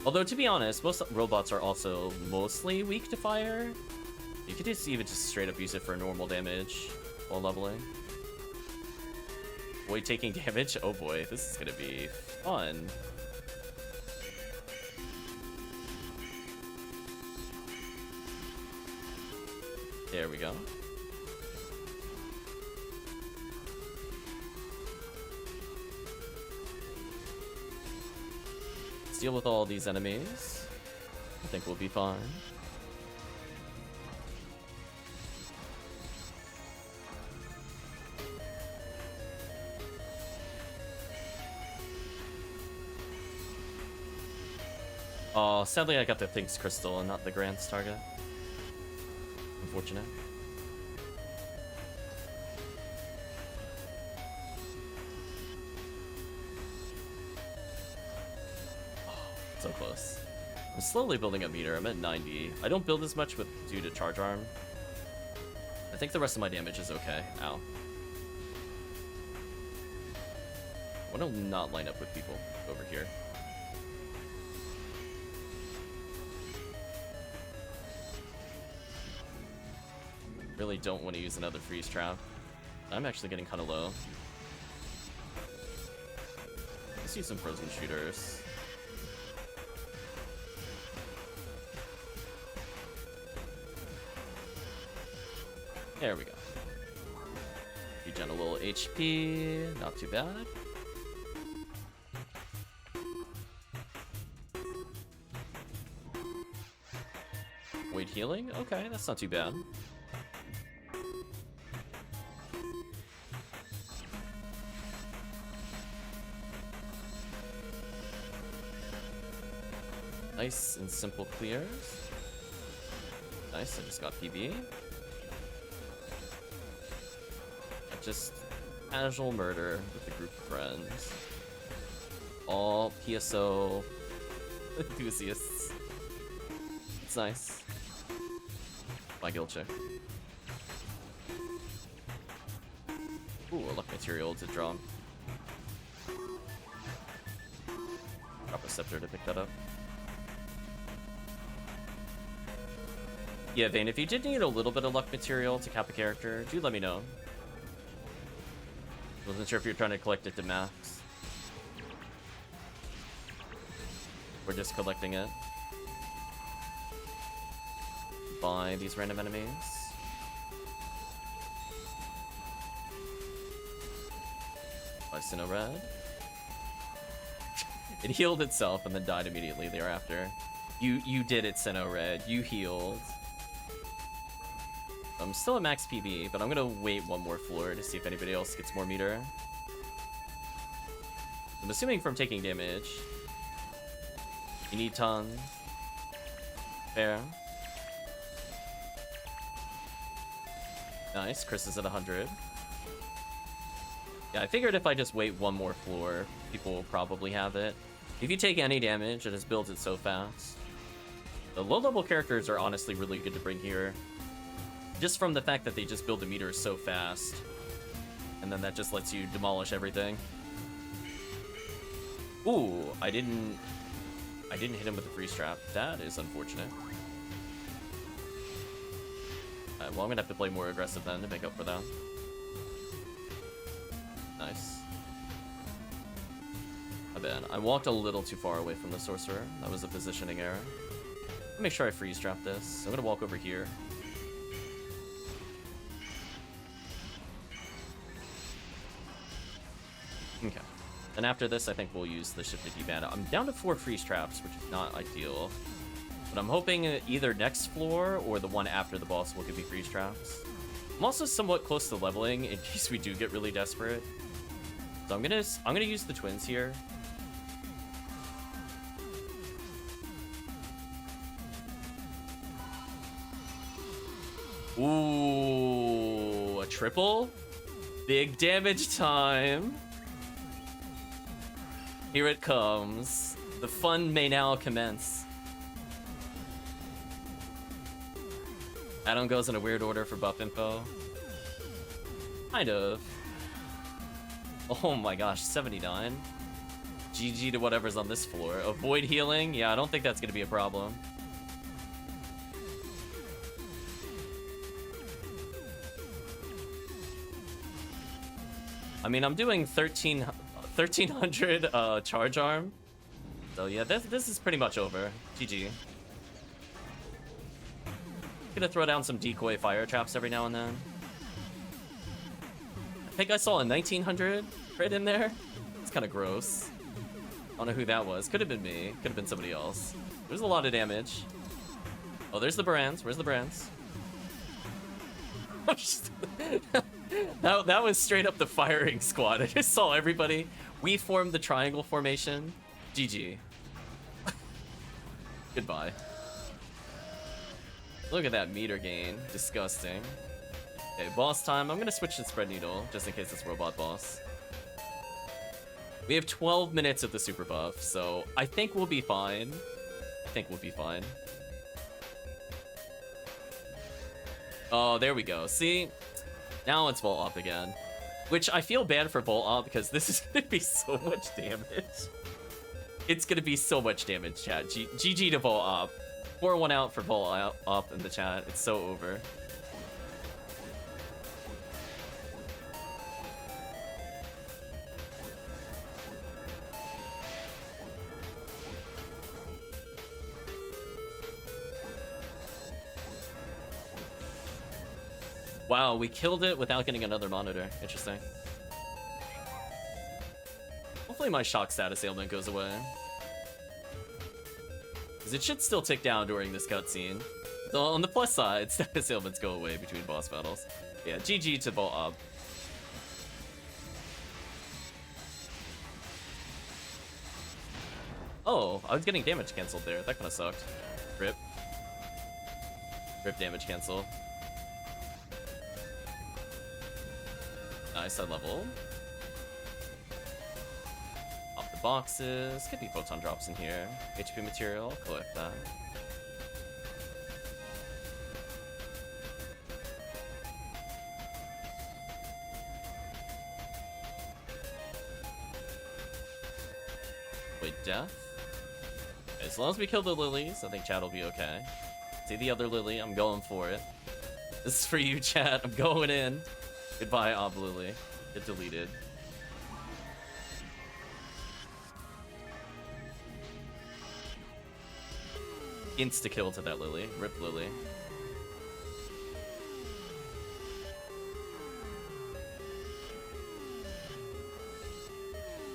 Although, to be honest, most robots are also mostly weak to fire. You could just even just straight up use it for normal damage while leveling. Boy, taking damage? Oh boy, this is gonna be fun. There we go. Deal with all these enemies. I think we'll be fine. Oh, sadly I got the Things Crystal and not the Grant's target. Unfortunate. So close. I'm slowly building a meter. I'm at 90. I don't build as much with due to charge arm. I think the rest of my damage is okay. Ow. want to not line up with people over here. Really don't want to use another freeze trap. I'm actually getting kind of low. Let's use some frozen shooters. There we go. Regen a little HP, not too bad. Void healing? Okay, that's not too bad. Nice and simple clears. Nice, I just got PB. Just casual murder with a group of friends. All PSO enthusiasts. It's nice. My guild check. Ooh, a luck material to draw. Drop a scepter to pick that up. Yeah, Vayne, if you did need a little bit of luck material to cap a character, do let me know. Wasn't sure if you're trying to collect it to max. We're just collecting it. By these random enemies. By Sinnoh Red. It healed itself and then died immediately thereafter. You did it, Sinnoh Red. You healed. I'm still at max PB, but I'm gonna wait one more floor to see if anybody else gets more meter. I'm assuming from taking damage. You need tons. Fair. Nice, Chris is at 100. Yeah, I figured if I just wait one more floor, people will probably have it. If you take any damage, it just builds it so fast. The low-level characters are honestly really good to bring here. Just from the fact that they just build the meter so fast. And then that just lets you demolish everything. Ooh, I didn't hit him with the freeze trap. That is unfortunate. Alright, well I'm gonna have to play more aggressive then to make up for that. Nice. My bad. I walked a little too far away from the sorcerer. That was a positioning error. Let me make sure I freeze trap this. I'm gonna walk over here. Okay. And after this, I think we'll use the shifted D-band. I'm down to 4 freeze traps, which is not ideal. But I'm hoping either next floor or the one after the boss will give me freeze traps. I'm also somewhat close to leveling in case we do get really desperate. So I'm gonna use the twins here. Ooh, a triple? Big damage time. Here it comes. The fun may now commence. Add-on goes in a weird order for buff info. Kind of. Oh my gosh, 79. GG to whatever's on this floor. Avoid healing? Yeah, I don't think that's gonna be a problem. I mean, I'm doing 1300 charge arm. So yeah, this is pretty much over. GG. Gonna throw down some decoy fire traps every now and then. I think I saw a 1900 right in there. It's kind of gross. I don't know who that was. Could have been me. Could have been somebody else. There's a lot of damage. Oh, there's the brands. Where's the brands? That was straight up the firing squad. I just saw everybody. We formed the triangle formation. GG. Goodbye. Look at that meter gain. Disgusting. Okay, boss time. I'm gonna switch to spread needle just in case it's robot boss. We have 12 minutes of the super buff, so I think we'll be fine. Oh, there we go. See? Now it's vault up again. Which I feel bad for Bolt Up because this is gonna be so much damage. It's gonna be so much damage, chat. GG to Bolt Up. Pour one out for Bolt Up in the chat. It's so over. Wow, we killed it without getting another monitor. Interesting. Hopefully my shock status ailment goes away. Because it should still tick down during this cutscene. So on the plus side, status ailments go away between boss battles. Yeah, GG to Bolt Up. Oh, I was getting damage canceled there. That kind of sucked. Rip. Rip damage cancel. Nice, I leveled. Pop the boxes. Could be photon drops in here. HP material, I'll collect that. Wait, death? As long as we kill the lilies, I think chat will be okay. See the other lily, I'm going for it. This is for you, chat. I'm going in. Goodbye, Ob Lily. Get deleted. Insta-kill to that lily. Rip lily.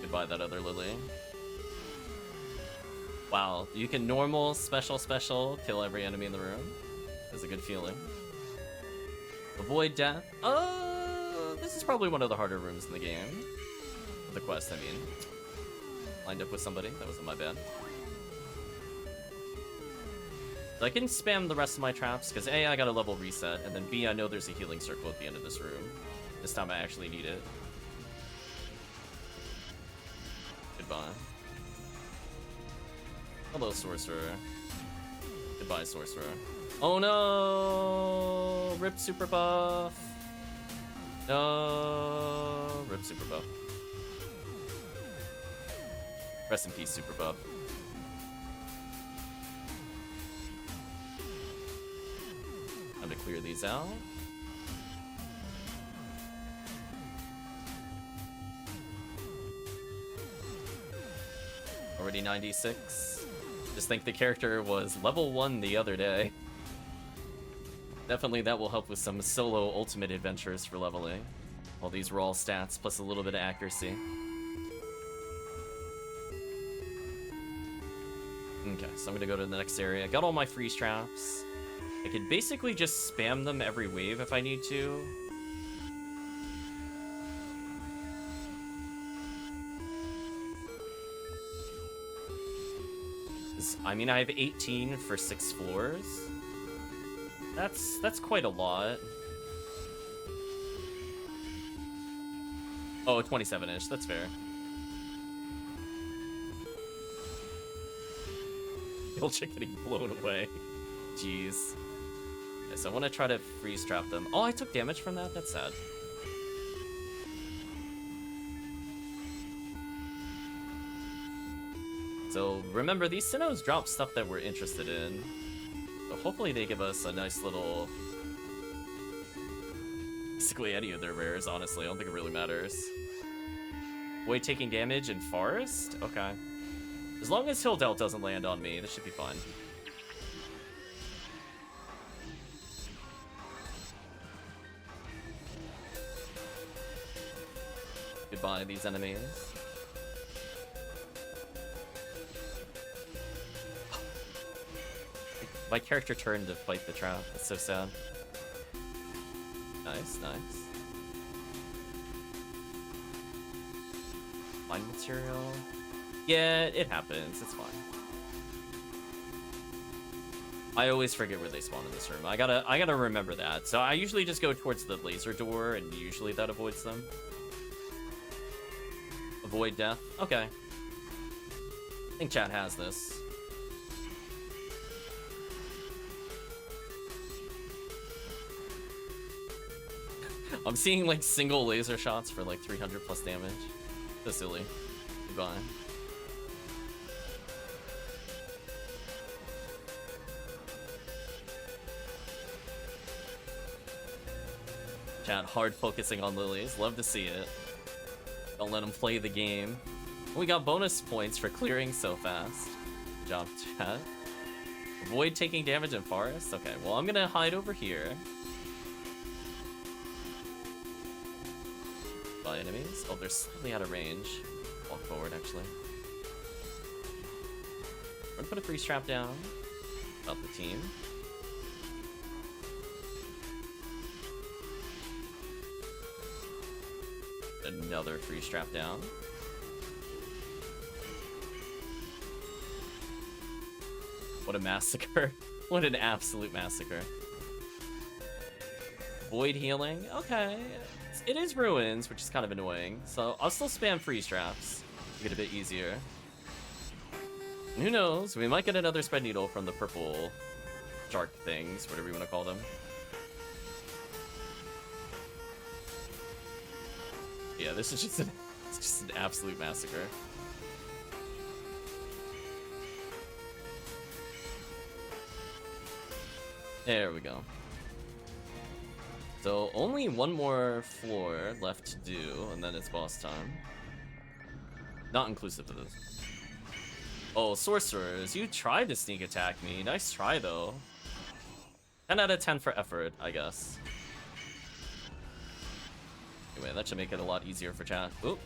Goodbye, that other lily. Wow, you can normal, special, kill every enemy in the room. That's a good feeling. Avoid death. This is probably one of the harder rooms in the game. The quest, I mean. Lined up with somebody. That wasn't my bad. So I can spam the rest of my traps, because A, I got a level reset, and then B, I know there's a healing circle at the end of this room. This time I actually need it. Goodbye. Hello, Sorcerer. Goodbye, Sorcerer. Oh no! Rip super buff. No! Rip super buff. Rest in peace, super buff. Time to clear these out. Already 96. Just think the character was level 1 the other day. Definitely that will help with some solo ultimate adventures for leveling. All these raw stats plus a little bit of accuracy. Okay, so I'm gonna go to the next area. Got all my freeze traps. I could basically just spam them every wave if I need to. I mean, I have 18 for 6 floors. That's quite a lot. Oh, 27-ish, that's fair. Ilcha getting blown away. Jeez. Okay, so I want to try to freeze trap them. Oh, I took damage from that? That's sad. So remember, these Sinnohs drop stuff that we're interested in. So hopefully they give us a nice little... Basically any of their rares, honestly. I don't think it really matters. Void taking damage in Forest? Okay. As long as Hill Delt doesn't land on me, this should be fine. Goodbye, these enemies. My character turned to fight the trap. That's so sad. Nice, nice. Mine material. Yeah, it happens. It's fine. I always forget where they spawn in this room. I gotta remember that. So I usually just go towards the laser door, and usually that avoids them. Avoid death. Okay. I think chat has this. I'm seeing like single laser shots for like 300 plus damage. So silly. Goodbye. Chat hard focusing on lilies. Love to see it. Don't let them play the game. We got bonus points for clearing so fast. Good job, chat. Avoid taking damage in forest? Okay, well, I'm gonna hide over here. By enemies? Oh, they're slightly out of range. Walk forward, actually. We're gonna put a freeze trap down. About the team. Another freeze trap down. What a massacre. What an absolute massacre. Void healing? Okay. It is ruins, which is kind of annoying. So I'll still spam freeze traps to get a bit easier. And who knows? We might get another spread needle from the purple shark things, whatever you want to call them. Yeah, this is just it's just an absolute massacre. There we go. So only one more floor left to do, and then it's boss time. Not inclusive of this. Oh, sorcerers, you tried to sneak attack me. Nice try, though. 10 out of 10 for effort, I guess. Anyway, that should make it a lot easier for chat. Oop.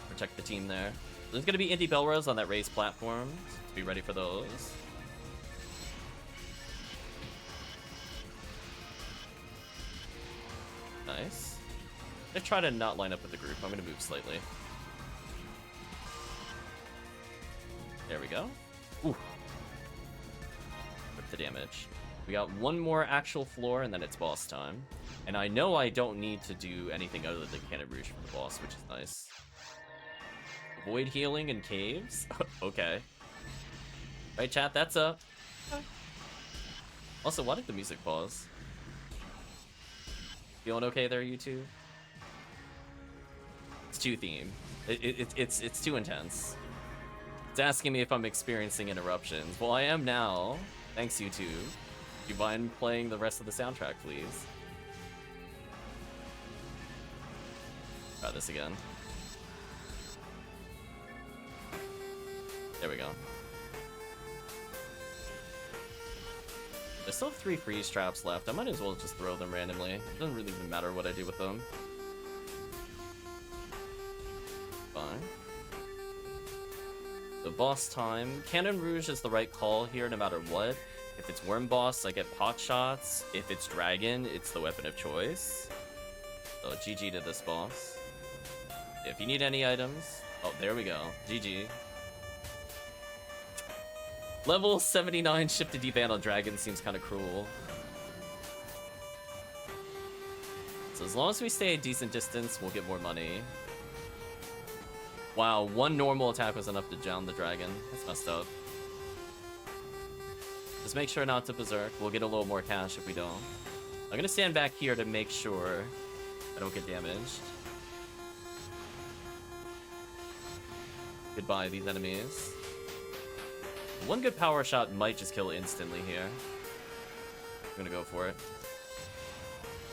Protect the team there. There's gonna be indie Belros on that raised platform. So be ready for those. Nice. Let's try to not line up with the group. I'm gonna move slightly. There we go. Ooh. With the damage. We got one more actual floor, and then it's boss time. And I know I don't need to do anything other than Cannon Rouge for the boss, which is nice. Void healing in caves? Okay. Right, chat, that's up. Also, why did the music pause? Feeling okay there, you two? It's too theme. It's too intense. It's asking me if I'm experiencing interruptions. Well, I am now. Thanks, YouTube. Do you mind playing the rest of the soundtrack, please? Try this again. There we go. There's still 3 freeze traps left. I might as well just throw them randomly. It doesn't really even matter what I do with them. Fine. So boss time. Cannon Rouge is the right call here no matter what. If it's Worm Boss, I get pot shots. If it's Dragon, it's the weapon of choice. So GG to this boss. If you need any items... Oh, there we go. GG. Level 79 ship to deban on Dragon seems kind of cruel. So as long as we stay a decent distance, we'll get more money. Wow, one normal attack was enough to drown the dragon. That's messed up. Just make sure not to berserk. We'll get a little more cash if we don't. I'm gonna stand back here to make sure I don't get damaged. Goodbye, these enemies. One good power shot might just kill instantly here. I'm gonna go for it.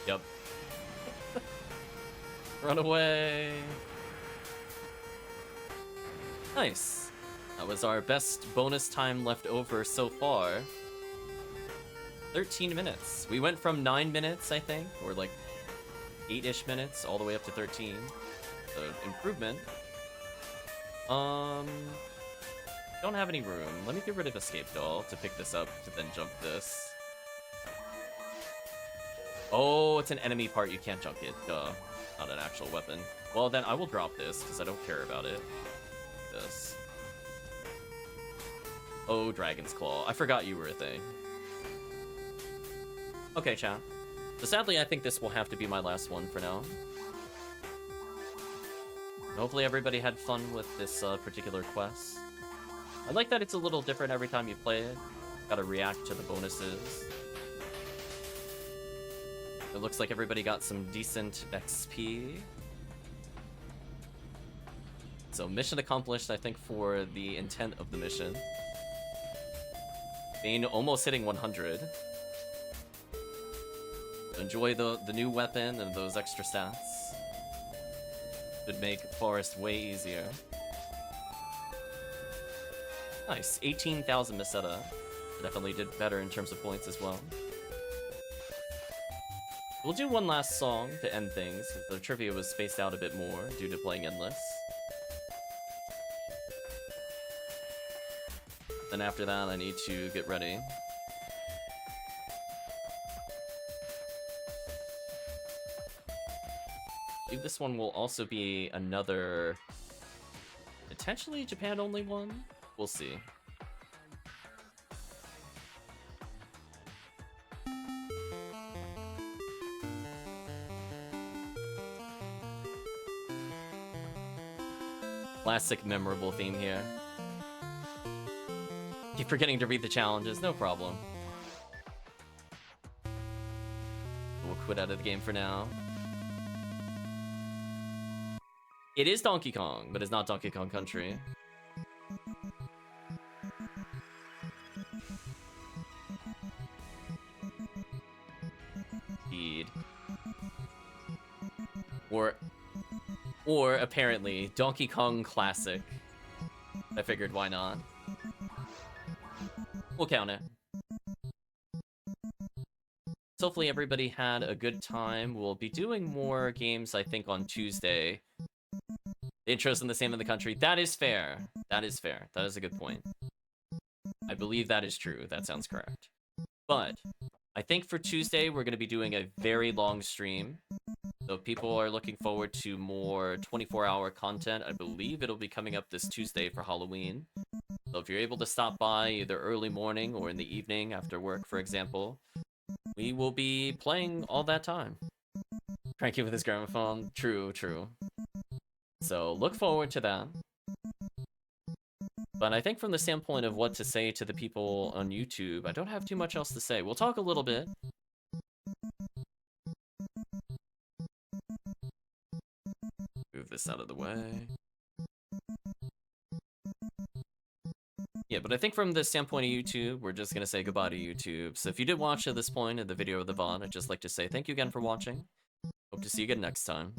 Yep. Run away. Nice. That was our best bonus time left over so far. 13 minutes. We went from 9 minutes, I think, or like 8-ish minutes, all the way up to 13. So, improvement. Don't have any room. Let me get rid of Escape Doll to pick this up to then jump this. Oh, it's an enemy part. You can't junk it. Duh. Not an actual weapon. Well, then I will drop this because I don't care about it. This. Oh, Dragon's Claw. I forgot you were a thing. Okay, chat. So sadly, I think this will have to be my last one for now. Hopefully everybody had fun with this particular quest. I like that it's a little different every time you play it. Gotta react to the bonuses. It looks like everybody got some decent XP. So mission accomplished, I think, for the intent of the mission. Bane almost hitting 100. Enjoy the new weapon and those extra stats. Should make Forest way easier. Nice, 18,000 Meseta. Definitely did better in terms of points as well. We'll do one last song to end things, because the trivia was spaced out a bit more due to playing Endless. Then after that, I need to get ready. I believe this one will also be another, potentially Japan-only one? We'll see. Classic memorable theme here. Keep forgetting to read the challenges, no problem. We'll quit out of the game for now. It is Donkey Kong, but it's not Donkey Kong Country. Indeed. Or apparently Donkey Kong Classic. I figured why not. We'll count it. So hopefully everybody had a good time. We'll be doing more games, I think, on Tuesday. The intro's in the same in the country. That is fair. That is fair. That is a good point. I believe that is true. That sounds correct. But I think for Tuesday, we're going to be doing a very long stream. So if people are looking forward to more 24-hour content, I believe it'll be coming up this Tuesday for Halloween. So if you're able to stop by either early morning or in the evening after work, for example, we will be playing all that time. Cranky with his gramophone. True, true. So look forward to that. But I think from the standpoint of what to say to the people on YouTube, I don't have too much else to say. We'll talk a little bit. Move this out of the way. Yeah, but I think from the standpoint of YouTube, we're just going to say goodbye to YouTube. So if you did watch to this point in the video of the VOD, I'd just like to say thank you again for watching. Hope to see you again next time.